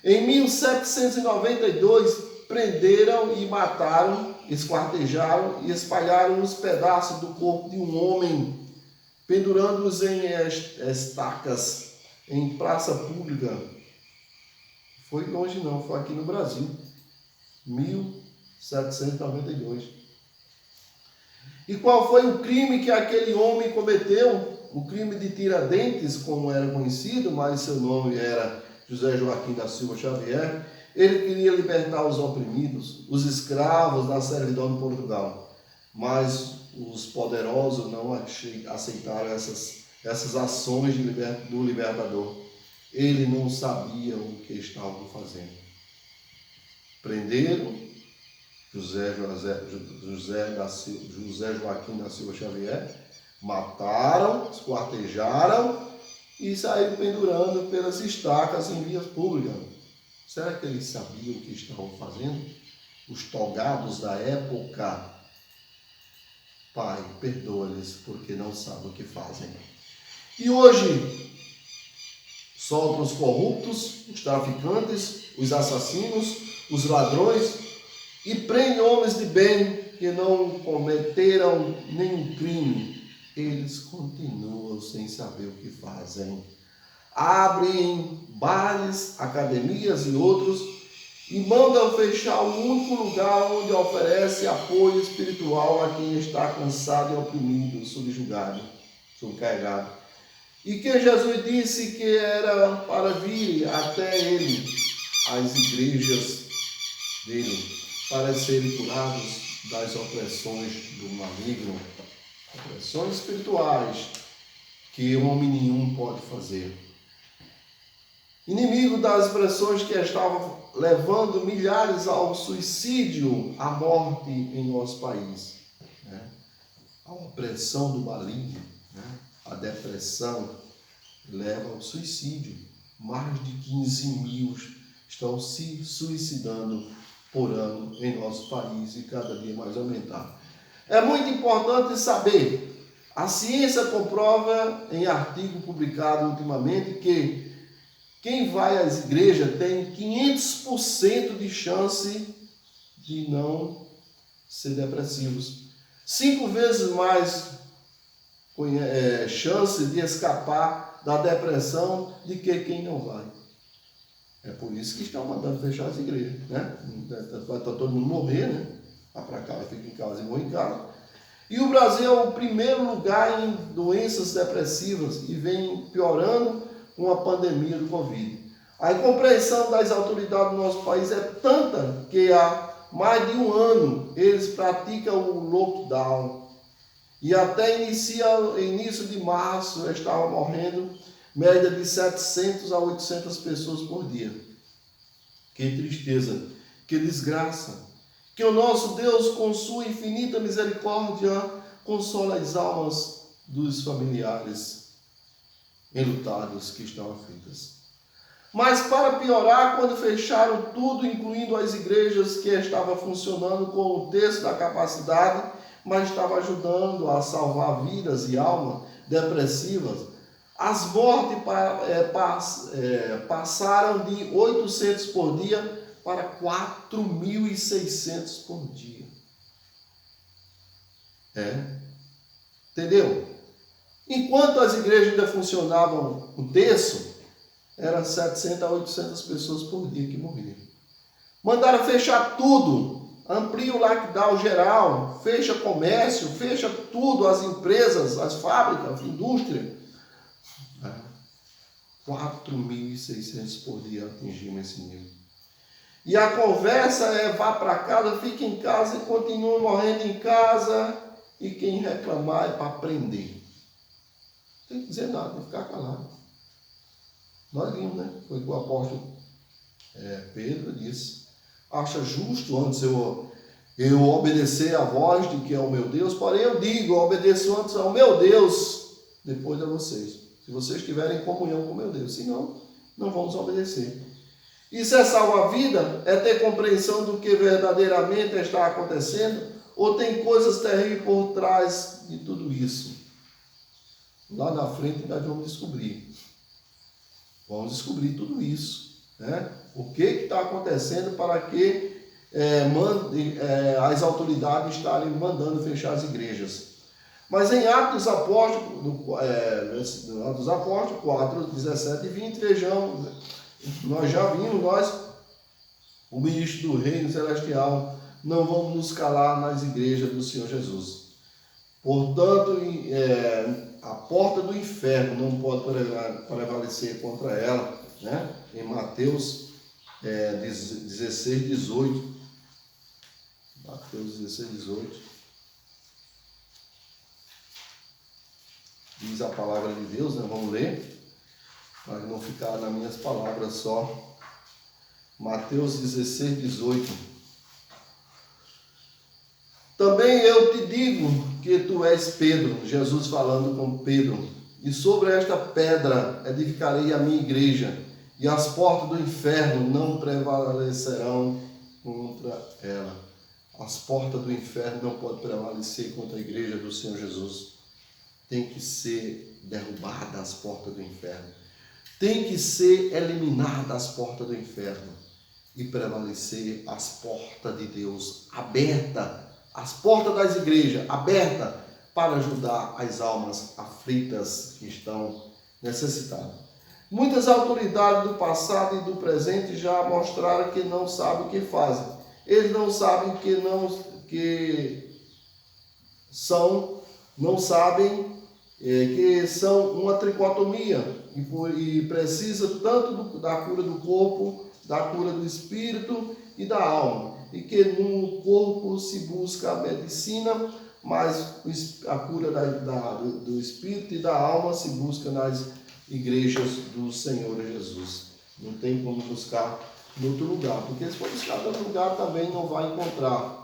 Em 1792, prenderam e mataram, esquartejaram e espalharam os pedaços do corpo de um homem, pendurando-os em estacas, em praça pública. Foi longe não, foi aqui no Brasil, 1792. E qual foi o crime que aquele homem cometeu? O crime de Tiradentes, como era conhecido, mas seu nome era José Joaquim da Silva Xavier. Ele queria libertar os oprimidos, os escravos da servidão de Portugal. Mas os poderosos não aceitaram essas ações do libertador. Ele não sabia o que estavam fazendo. Prenderam José Joaquim da Silva Xavier, mataram, esquartejaram e saíram pendurando pelas estacas em vias públicas. Será que eles sabiam o que estavam fazendo? Os togados da época. Pai, perdoa-lhes porque não sabem o que fazem. E hoje, soltam os corruptos, os traficantes, os assassinos, os ladrões e prendem homens de bem que não cometeram nenhum crime. Eles continuam sem saber o que fazem. Abrem bares, academias e outros e mandam fechar o único lugar onde oferece apoio espiritual a quem está cansado e oprimido, subjugado, sobrecarregado. E que Jesus disse que era para vir até ele, as igrejas dele, para serem curados das opressões do maligno, opressões espirituais que homem nenhum pode fazer. Inimigo das pressões que estavam levando milhares ao suicídio, à morte em nosso país. A opressão do maligno, a depressão leva ao suicídio. Mais de 15 mil estão se suicidando por ano em nosso país e cada dia mais aumentar. É muito importante saber, a ciência comprova em artigo publicado ultimamente que quem vai às igrejas tem 500% de chance de não ser depressivos. 5 vezes mais chance de escapar da depressão do que quem não vai. É por isso que estão mandando fechar as igrejas, né? Vai todo mundo morrer, né? Vai para cá, fica em casa e morre em casa. E o Brasil é o primeiro lugar em doenças depressivas e vem piorando com a pandemia do Covid. A incompreensão das autoridades do nosso país é tanta que há mais de um ano eles praticam o lockdown. E até início de março estavam morrendo média de 700 a 800 pessoas por dia. Que tristeza, que desgraça. Que o nosso Deus, com sua infinita misericórdia, consola as almas dos familiares enlutados que estão aflitas. Mas para piorar, quando fecharam tudo, incluindo as igrejas que estavam funcionando com um terço da capacidade, mas estavam ajudando a salvar vidas e almas depressivas, as mortes passaram de 800 por dia para 4.600 por dia. Entendeu? Enquanto as igrejas ainda funcionavam um terço, eram 700 a 800 pessoas por dia que morriam. Mandaram fechar tudo, amplia o lockdown geral, fecha comércio, fecha tudo, as empresas, as fábricas, a indústria. 4.600 por dia atingimos esse nível. E a conversa é: vá para casa, fique em casa e continue morrendo em casa. E quem reclamar é para prender. Não tem que dizer nada, tem que ficar calado. Nós vimos, né? Foi o que o apóstolo Pedro disse: acha justo antes eu obedecer a voz de que é o meu Deus, porém eu digo, eu obedeço antes ao meu Deus, depois a vocês. Se vocês tiverem comunhão com o meu Deus, senão, não vamos obedecer. Isso é salvar a vida? É ter compreensão do que verdadeiramente está acontecendo? Ou tem coisas terríveis por trás de tudo isso? Lá na frente nós vamos descobrir. Vamos descobrir tudo isso, né? O que está acontecendo para que as autoridades estarem mandando fechar as igrejas. Mas em Atos dos Apóstolos, 4, 17 e 20, vejamos, nós já vimos, o ministro do Reino Celestial, não vamos nos calar nas igrejas do Senhor Jesus. Portanto, a porta do inferno não pode prevalecer contra ela, né? Em Mateus 16, 18. Mateus 16, 18. Diz a palavra de Deus, né? Vamos ler, para não ficar nas minhas palavras só. Mateus 16, 18. Também eu te digo que tu és Pedro, Jesus falando com Pedro, e sobre esta pedra edificarei a minha igreja, e as portas do inferno não prevalecerão contra ela. As portas do inferno não podem prevalecer contra a igreja do Senhor Jesus. Tem que ser derrubadas as portas do inferno. Tem que ser eliminadas as portas do inferno. E prevalecer as portas de Deus abertas. As portas das igrejas abertas para ajudar as almas aflitas que estão necessitadas. Muitas autoridades do passado e do presente já mostraram que não sabem o que fazem. Eles não sabem não sabem que são uma tricotomia e precisa tanto da cura do corpo, da cura do espírito e da alma. E que no corpo se busca a medicina, mas a cura do espírito e da alma se busca nas igrejas do Senhor Jesus. Não tem como buscar em outro lugar, porque se for buscar em outro lugar também não vai encontrar.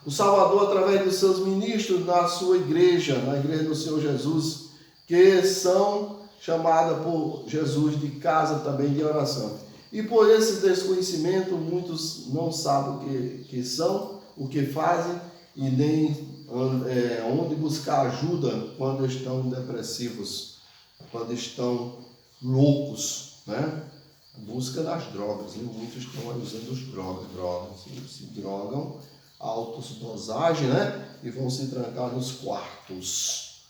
O Salvador, através dos seus ministros na sua igreja, na igreja do Senhor Jesus, que são chamadas por Jesus de casa também de oração. E por esse desconhecimento, muitos não sabem o que são, o que fazem e nem onde buscar ajuda quando estão depressivos, quando estão loucos, né? Busca nas drogas, né? Muitos estão usando as drogas, se drogam, altas dosagens, né? E vão se trancar nos quartos.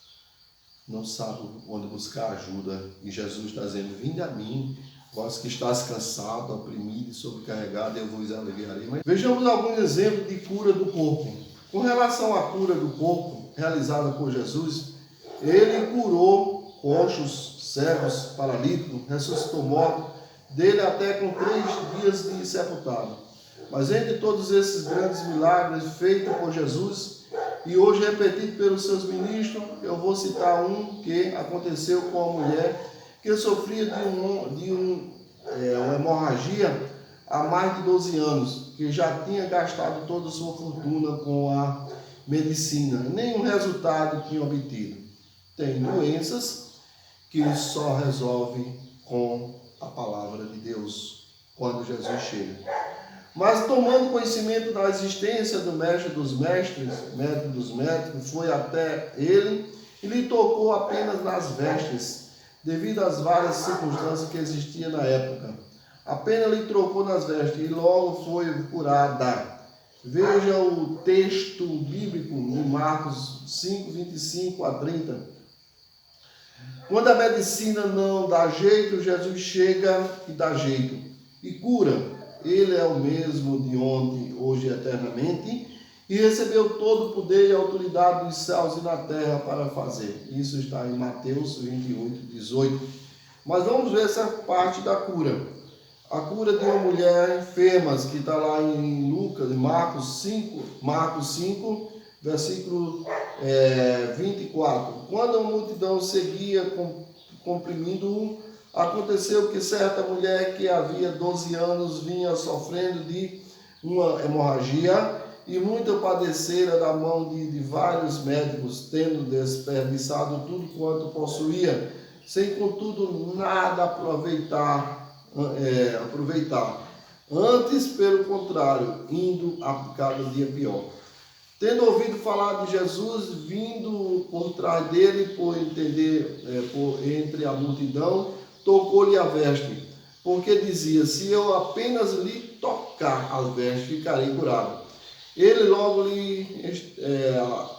Não sabem onde buscar ajuda. E Jesus está dizendo: vinde a mim, vós que estás cansado, oprimido e sobrecarregado, eu vos aliviarei. Mas vejamos alguns exemplos de cura do corpo. Com relação à cura do corpo realizada por Jesus, ele curou coxos, cegos, paralíticos, ressuscitou mortos, dele até com 3 dias de sepultado. Mas entre todos esses grandes milagres feitos por Jesus e hoje repetido pelos seus ministros, eu vou citar um que aconteceu com a mulher que sofria de uma hemorragia há mais de 12 anos, que já tinha gastado toda a sua fortuna com a medicina, nenhum resultado tinha obtido. Tem doenças que só resolve com a palavra de Deus, quando Jesus chega. Mas tomando conhecimento da existência do mestre dos mestres, médico dos médicos, foi até ele e lhe tocou apenas nas vestes, devido às várias circunstâncias que existiam na época. Apenas lhe trocou nas vestes e logo foi curada. Veja o texto bíblico em Marcos 5, 25 a 30. Quando a medicina não dá jeito, Jesus chega e dá jeito e cura. Ele é o mesmo de ontem, hoje e eternamente, e recebeu todo o poder e a autoridade dos céus e na terra para fazer. Isso está em Mateus 28, 18. Mas vamos ver essa parte da cura. A cura de uma mulher enferma, que está lá em Marcos 5, versículo 24. Quando a multidão seguia comprimindo-o, aconteceu que certa mulher que havia 12 anos vinha sofrendo de uma hemorragia e muito padecera da mão de vários médicos, tendo desperdiçado tudo quanto possuía, sem contudo nada aproveitar. Antes, pelo contrário, indo a cada dia pior. Tendo ouvido falar de Jesus, vindo por trás dele, por entre a multidão, tocou-lhe a veste, porque dizia: se eu apenas lhe tocar as vestes, ficarei curado. Ele logo lhe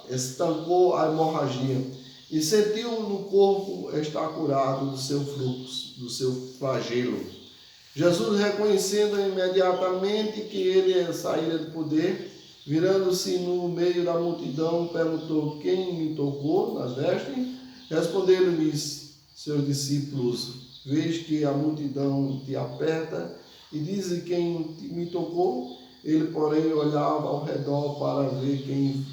estancou a hemorragia e sentiu no corpo estar curado do seu fluxo, do seu flagelo. Jesus, reconhecendo imediatamente que ele saíra do poder, virando-se no meio da multidão, perguntou: quem me tocou nas vestes? Responderam-lhes seus discípulos: vês que a multidão te aperta e dizem quem me tocou? Ele, porém, olhava ao redor para ver quem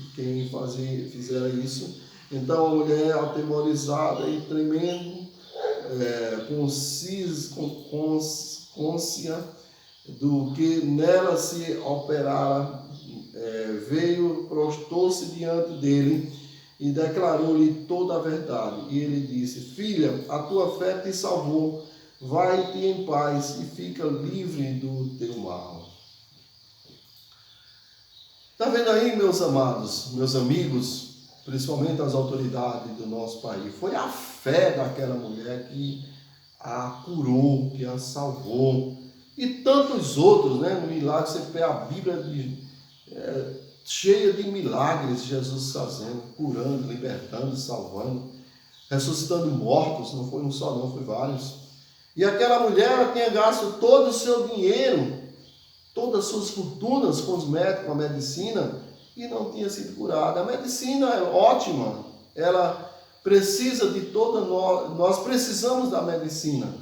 fizera isso. Então a mulher, atemorizada e tremendo, consciência do que nela se operara, veio, prostou-se diante dele e declarou-lhe toda a verdade. E ele disse: filha, a tua fé te salvou, vai-te em paz e fica livre do teu mal. Está vendo aí, meus amados, meus amigos, principalmente as autoridades do nosso país? Foi a fé daquela mulher que a curou, que a salvou. E tantos outros, né? Milagres, você pega a Bíblia cheia de milagres, Jesus fazendo, curando, libertando, salvando, ressuscitando mortos. Não foi um só não, foi vários. E aquela mulher, ela tinha gasto todo o seu dinheiro, todas as suas fortunas com os médicos, com a medicina, e não tinha sido curada. A medicina é ótima, ela precisa de toda nós precisamos da medicina.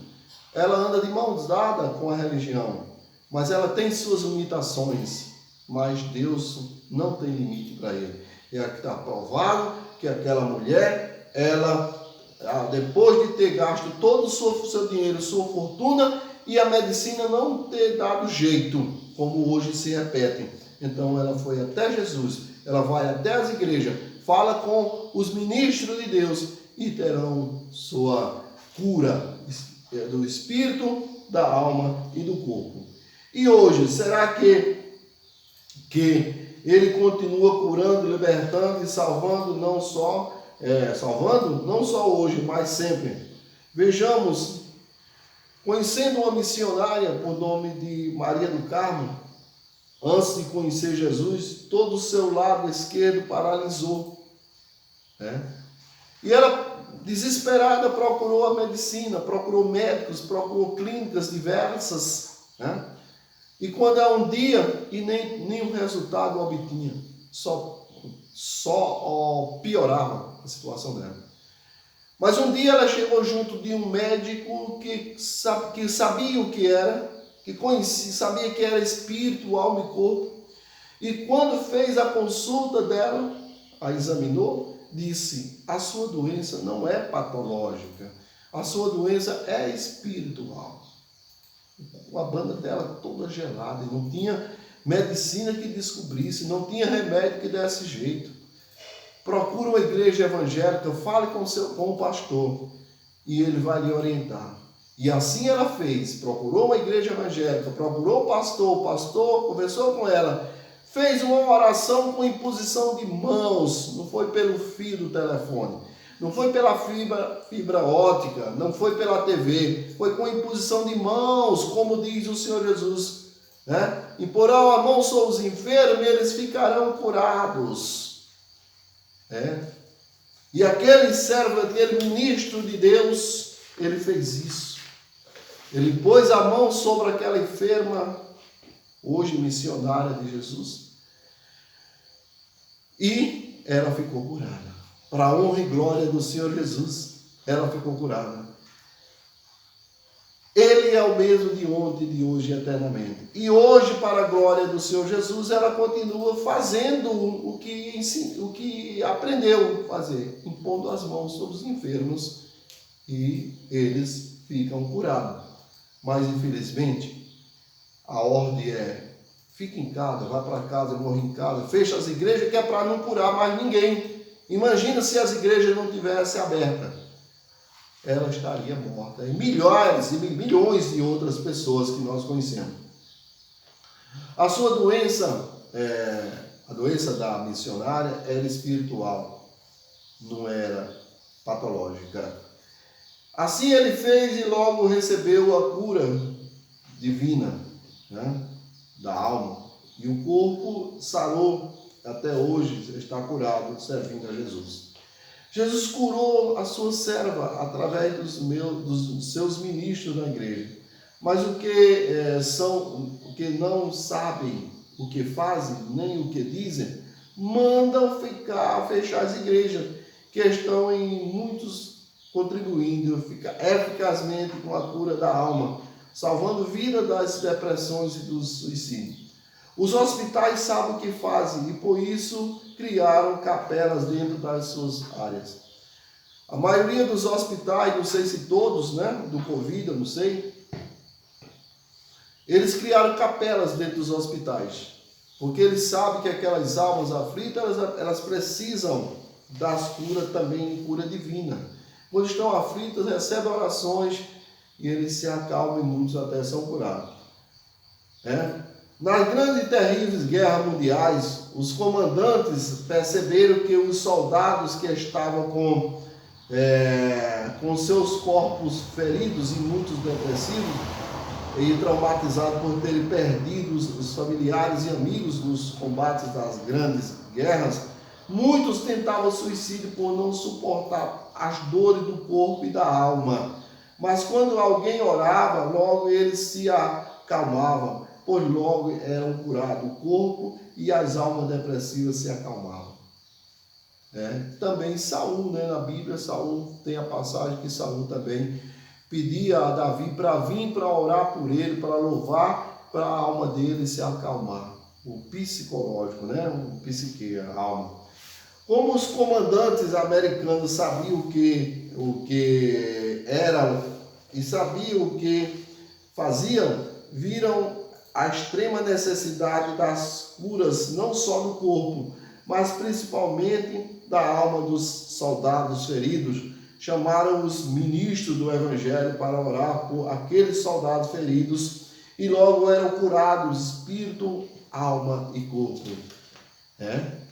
Ela anda de mãos dadas com a religião, mas ela tem suas limitações, mas Deus não tem limite para ele. E aqui está provado que aquela mulher, ela, depois de ter gasto todo o seu dinheiro, sua fortuna, e a medicina não ter dado jeito, como hoje se repete. Então ela foi até Jesus, ela vai até as igrejas, fala com os ministros de Deus e terão sua cura do espírito, da alma e do corpo. E hoje, será que ele continua curando, libertando e salvando não só hoje, mas sempre? Vejamos, conhecendo uma missionária por nome de Maria do Carmo, antes de conhecer Jesus, todo o seu lado esquerdo paralisou, né? E ela, desesperada, procurou a medicina, procurou médicos, procurou clínicas diversas, né? E quando é um dia, e nenhum resultado obtinha, só piorava a situação dela. Mas um dia ela chegou junto de um médico que sabia o que era, que conhecia, sabia que era espírito, alma e corpo. E quando fez a consulta dela, a examinou, disse: a sua doença não é patológica, a sua doença é espiritual. A banda dela toda gelada, e não tinha medicina que descobrisse, não tinha remédio que desse jeito. Procura uma igreja evangélica, fale com o pastor e ele vai lhe orientar. E assim ela fez, procurou uma igreja evangélica, procurou o pastor conversou com ela, fez uma oração com imposição de mãos, não foi pelo fio do telefone, não foi pela fibra ótica, não foi pela TV, foi com imposição de mãos, como diz o Senhor Jesus, né? Imporão a mão sobre os enfermos e eles ficarão curados. E aquele servo, aquele ministro de Deus, ele fez isso. Ele pôs a mão sobre aquela enferma, hoje missionária de Jesus, e ela ficou curada. Para a honra e glória do Senhor Jesus, ela ficou curada. Ele é o mesmo de ontem, de hoje e eternamente. E hoje, para a glória do Senhor Jesus, ela continua fazendo o que aprendeu a fazer, impondo as mãos sobre os enfermos e eles ficam curados. Mas, infelizmente, a ordem é: fica em casa, vai para casa, morre em casa, fecha as igrejas, que é para não curar mais ninguém. Imagina se as igrejas não tivessem abertas. Ela estaria morta. E milhares e milhões de outras pessoas que nós conhecemos. A sua doença, a doença da missionária, era espiritual, não era patológica. Assim ele fez e logo recebeu a cura divina, né, da alma. E o corpo sarou, até hoje está curado, servindo a Jesus. Jesus curou a sua serva através dos seus ministros na igreja. Mas o que não sabem o que fazem, nem o que dizem, mandam fechar as igrejas, que estão em muitos contribuindo eficazmente com a cura da alma, salvando vida das depressões e do suicídio. Os hospitais sabem o que fazem e por isso criaram capelas dentro das suas áreas. A maioria dos hospitais, não sei se todos, né, do Covid, eu não sei, eles criaram capelas dentro dos hospitais, porque eles sabem que aquelas almas aflitas, elas precisam das curas também, cura divina. Quando estão aflitas, recebem orações e eles se acalmam e muitos até são curados. Nas grandes e terríveis guerras mundiais, os comandantes perceberam que os soldados que estavam com seus corpos feridos e muitos depressivos e traumatizados por terem perdido os familiares e amigos nos combates das grandes guerras, muitos tentavam suicídio por não suportar as dores do corpo e da alma. Mas quando alguém orava, logo eles se acalmavam, pois logo eram curados o corpo e as almas depressivas se acalmavam. Também Saul, né, na Bíblia, Saul tem a passagem que Saul também pedia a Davi para vir para orar por ele, para louvar, para a alma dele se acalmar. O psicológico, né, o psique, a alma. Como os comandantes americanos sabiam o que eram e sabiam o que faziam, viram a extrema necessidade das curas, não só do corpo, mas principalmente da alma dos soldados feridos. chamaram os ministros do Evangelho para orar por aqueles soldados feridos e logo eram curados espírito, alma e corpo.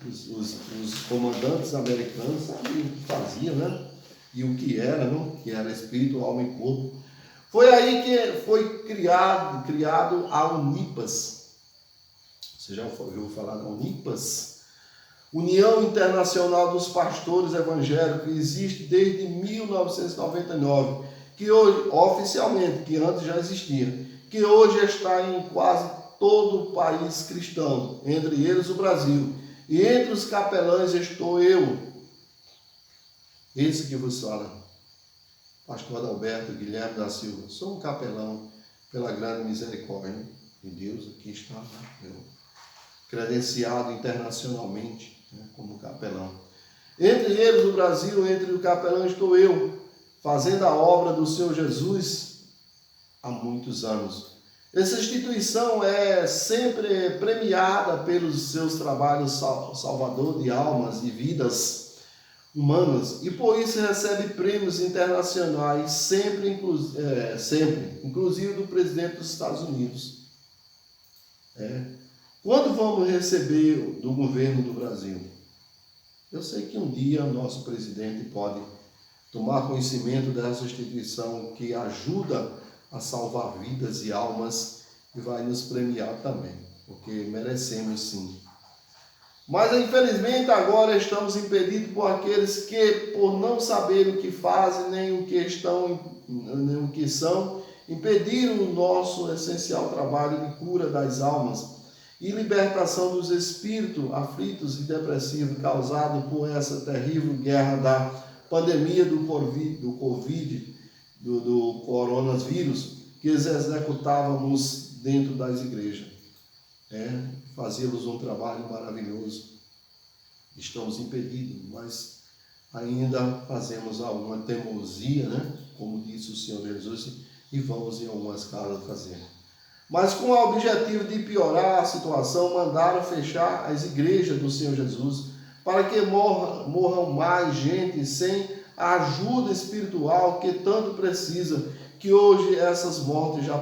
Os comandantes americanos sabiam o que faziam, né? E o que era, não? Que era espírito, alma e corpo. Foi aí que foi criado a Unipas. Você já ouviu falar da Unipas? União Internacional dos Pastores Evangélicos, que existe desde 1999, que hoje, oficialmente, que antes já existia, que hoje está em quase todo o país cristão, entre eles o Brasil. E entre os capelães estou eu, esse que vos fala, pastor Adalberto Guilherme da Silva. Sou um capelão pela grande misericórdia de Deus, aqui está, eu, credenciado internacionalmente, né, como capelão. Entre eles o Brasil, entre o capelão estou eu, fazendo a obra do Senhor Jesus há muitos anos. Essa instituição é sempre premiada pelos seus trabalhos salvador de almas e vidas humanas e por isso recebe prêmios internacionais sempre, inclusive do presidente dos Estados Unidos. Quando vamos receber do governo do Brasil? Eu sei que um dia o nosso presidente pode tomar conhecimento dessa instituição que ajuda a salvar vidas e almas e vai nos premiar também, porque merecemos sim. Mas infelizmente agora estamos impedidos por aqueles que, por não saber o que fazem, nem o que são, impediram o nosso essencial trabalho de cura das almas e libertação dos espíritos aflitos e depressivos causados por essa terrível guerra da pandemia do coronavírus que executávamos dentro das igrejas. Fazíamos um trabalho maravilhoso. Estamos impedidos, mas ainda fazemos alguma teimosia, né? Como disse o Senhor Jesus, e vamos em algumas casas fazer. Mas com o objetivo de piorar a situação, mandaram fechar as igrejas do Senhor Jesus para que morram mais gente sem a ajuda espiritual que tanto precisa, que hoje essas mortes já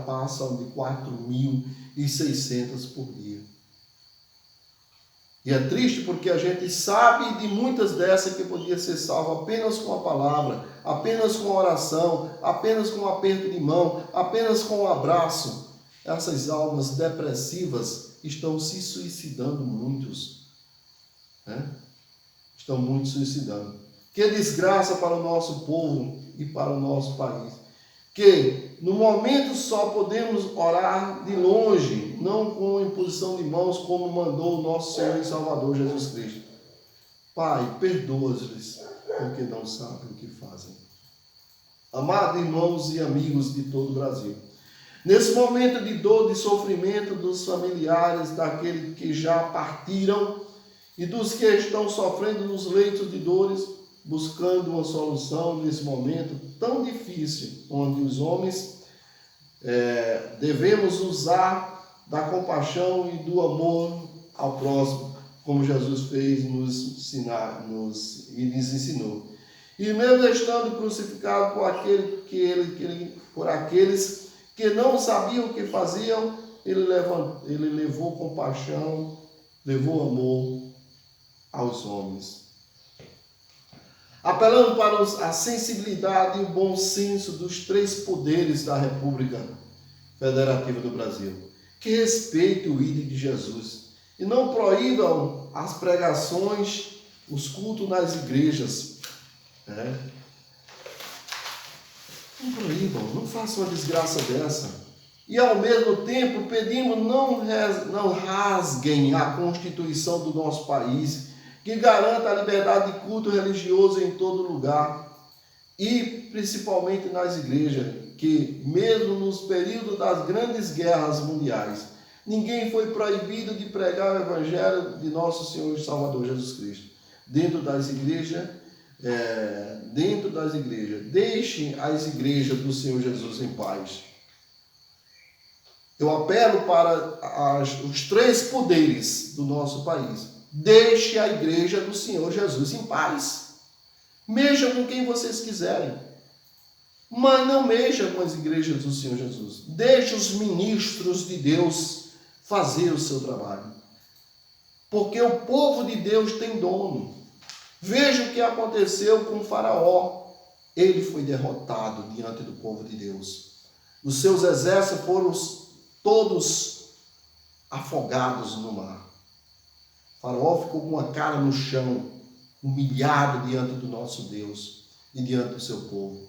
passam de 4.600 por dia. E é triste porque a gente sabe de muitas dessas que podia ser salvo apenas com a palavra, apenas com a oração, apenas com um aperto de mão, apenas com um abraço. Essas almas depressivas estão se suicidando muitos. Estão muito suicidando. Que desgraça para o nosso povo e para o nosso país. Que no momento só podemos orar de longe, não com imposição de mãos, como mandou o nosso Senhor e Salvador Jesus Cristo. Pai, perdoa-lhes, porque não sabem o que fazem. Amados irmãos e amigos de todo o Brasil, nesse momento de dor, de sofrimento dos familiares daqueles que já partiram e dos que estão sofrendo nos leitos de dores, buscando uma solução nesse momento tão difícil, onde os homens devemos usar da compaixão e do amor ao próximo, como Jesus fez nos ensinou. E mesmo estando crucificado por aqueles que não sabiam o que faziam, ele levou compaixão, levou amor aos homens. Apelando para a sensibilidade e o bom senso dos três poderes da República Federativa do Brasil, que respeitem o ídolo de Jesus e não proíbam as pregações, os cultos nas igrejas. Não proíbam, não façam uma desgraça dessa. E ao mesmo tempo pedimos não rasguem a Constituição do nosso país, que garanta a liberdade de culto religioso em todo lugar, e principalmente nas igrejas, que mesmo nos períodos das grandes guerras mundiais, ninguém foi proibido de pregar o Evangelho de nosso Senhor e Salvador Jesus Cristo. Dentro das igrejas, deixem as igrejas do Senhor Jesus em paz. Eu apelo para os três poderes do nosso país. Deixe a igreja do Senhor Jesus em paz. Mexam com quem vocês quiserem, mas não mexam com as igrejas do Senhor Jesus. Deixe os ministros de Deus fazer o seu trabalho, porque o povo de Deus tem dono. Veja o que aconteceu com o Faraó. Ele foi derrotado diante do povo de Deus. Os seus exércitos foram todos afogados no mar. O Faraó ficou com a cara no chão, humilhado diante do nosso Deus e diante do seu povo.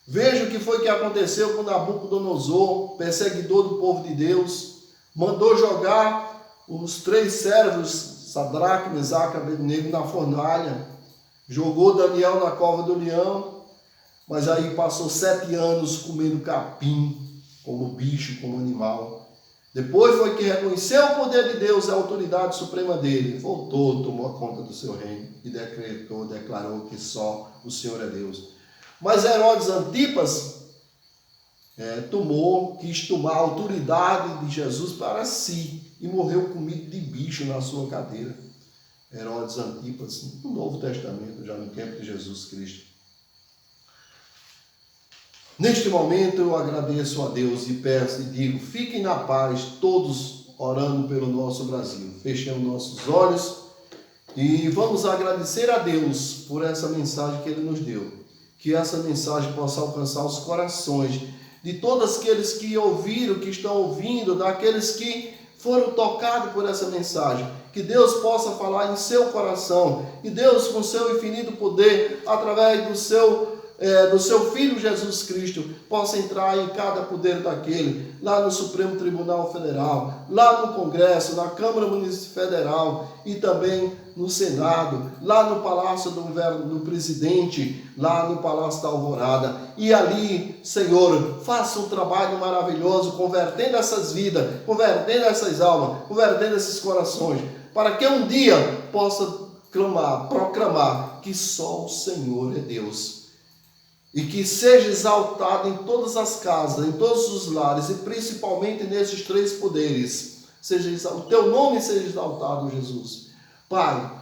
Veja o que foi que aconteceu com Nabucodonosor, perseguidor do povo de Deus. Mandou jogar os 3 servos, Sadraque, Mesaque e Abednego, na fornalha. Jogou Daniel na cova do leão, mas aí passou 7 anos comendo capim, como bicho, como animal. Depois foi que reconheceu o poder de Deus, a autoridade suprema dele. Voltou, tomou a conta do seu reino e declarou que só o Senhor é Deus. Mas Herodes Antipas quis tomar a autoridade de Jesus para si e morreu comido de bicho na sua cadeira. Herodes Antipas, no Novo Testamento, já no tempo de Jesus Cristo. Neste momento eu agradeço a Deus e peço e digo, fiquem na paz, todos orando pelo nosso Brasil. Fechemos nossos olhos e vamos agradecer a Deus por essa mensagem que Ele nos deu. Que essa mensagem possa alcançar os corações de todos aqueles que ouviram, que estão ouvindo, daqueles que foram tocados por essa mensagem. Que Deus possa falar em seu coração. E Deus, com seu infinito poder, através do seu Filho Jesus Cristo, possa entrar em cada poder daquele, lá no Supremo Tribunal Federal, lá no Congresso, na Câmara Municipal Federal e também no Senado, lá no Palácio do Presidente, lá no Palácio da Alvorada. E ali, Senhor, faça um trabalho maravilhoso, convertendo essas vidas, convertendo essas almas, convertendo esses corações, para que um dia possa proclamar que só o Senhor é Deus. E que seja exaltado em todas as casas, em todos os lares, e principalmente nesses 3 poderes. O teu nome seja exaltado, Jesus. Pai,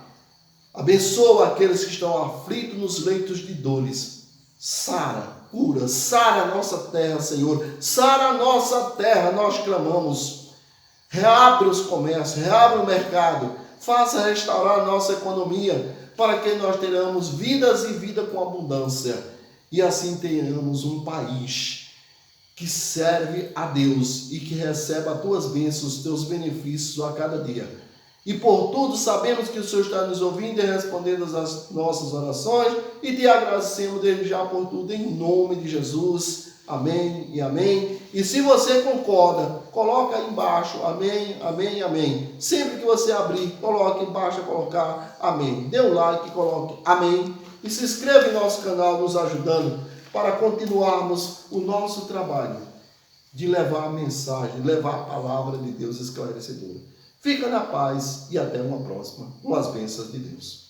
abençoa aqueles que estão aflitos nos leitos de dores. Sara, cura, sara a nossa terra, Senhor. Sara a nossa terra, nós clamamos. Reabre os comércios, reabre o mercado. Faça restaurar a nossa economia, para que nós tenhamos vidas e vida com abundância. E assim tenhamos um país que serve a Deus e que recebe as tuas bênçãos, os teus benefícios a cada dia. E por tudo sabemos que o Senhor está nos ouvindo e respondendo às nossas orações e te agradecemos desde já por tudo em nome de Jesus. Amém e amém. E se você concorda, coloca aí embaixo, amém, amém, amém. Sempre que você abrir, coloque embaixo, colocar amém. Dê um like, coloque amém. E se inscreva em nosso canal, nos ajudando para continuarmos o nosso trabalho de levar a mensagem, levar a palavra de Deus esclarecedora. Fica na paz e até uma próxima, com as bênçãos de Deus.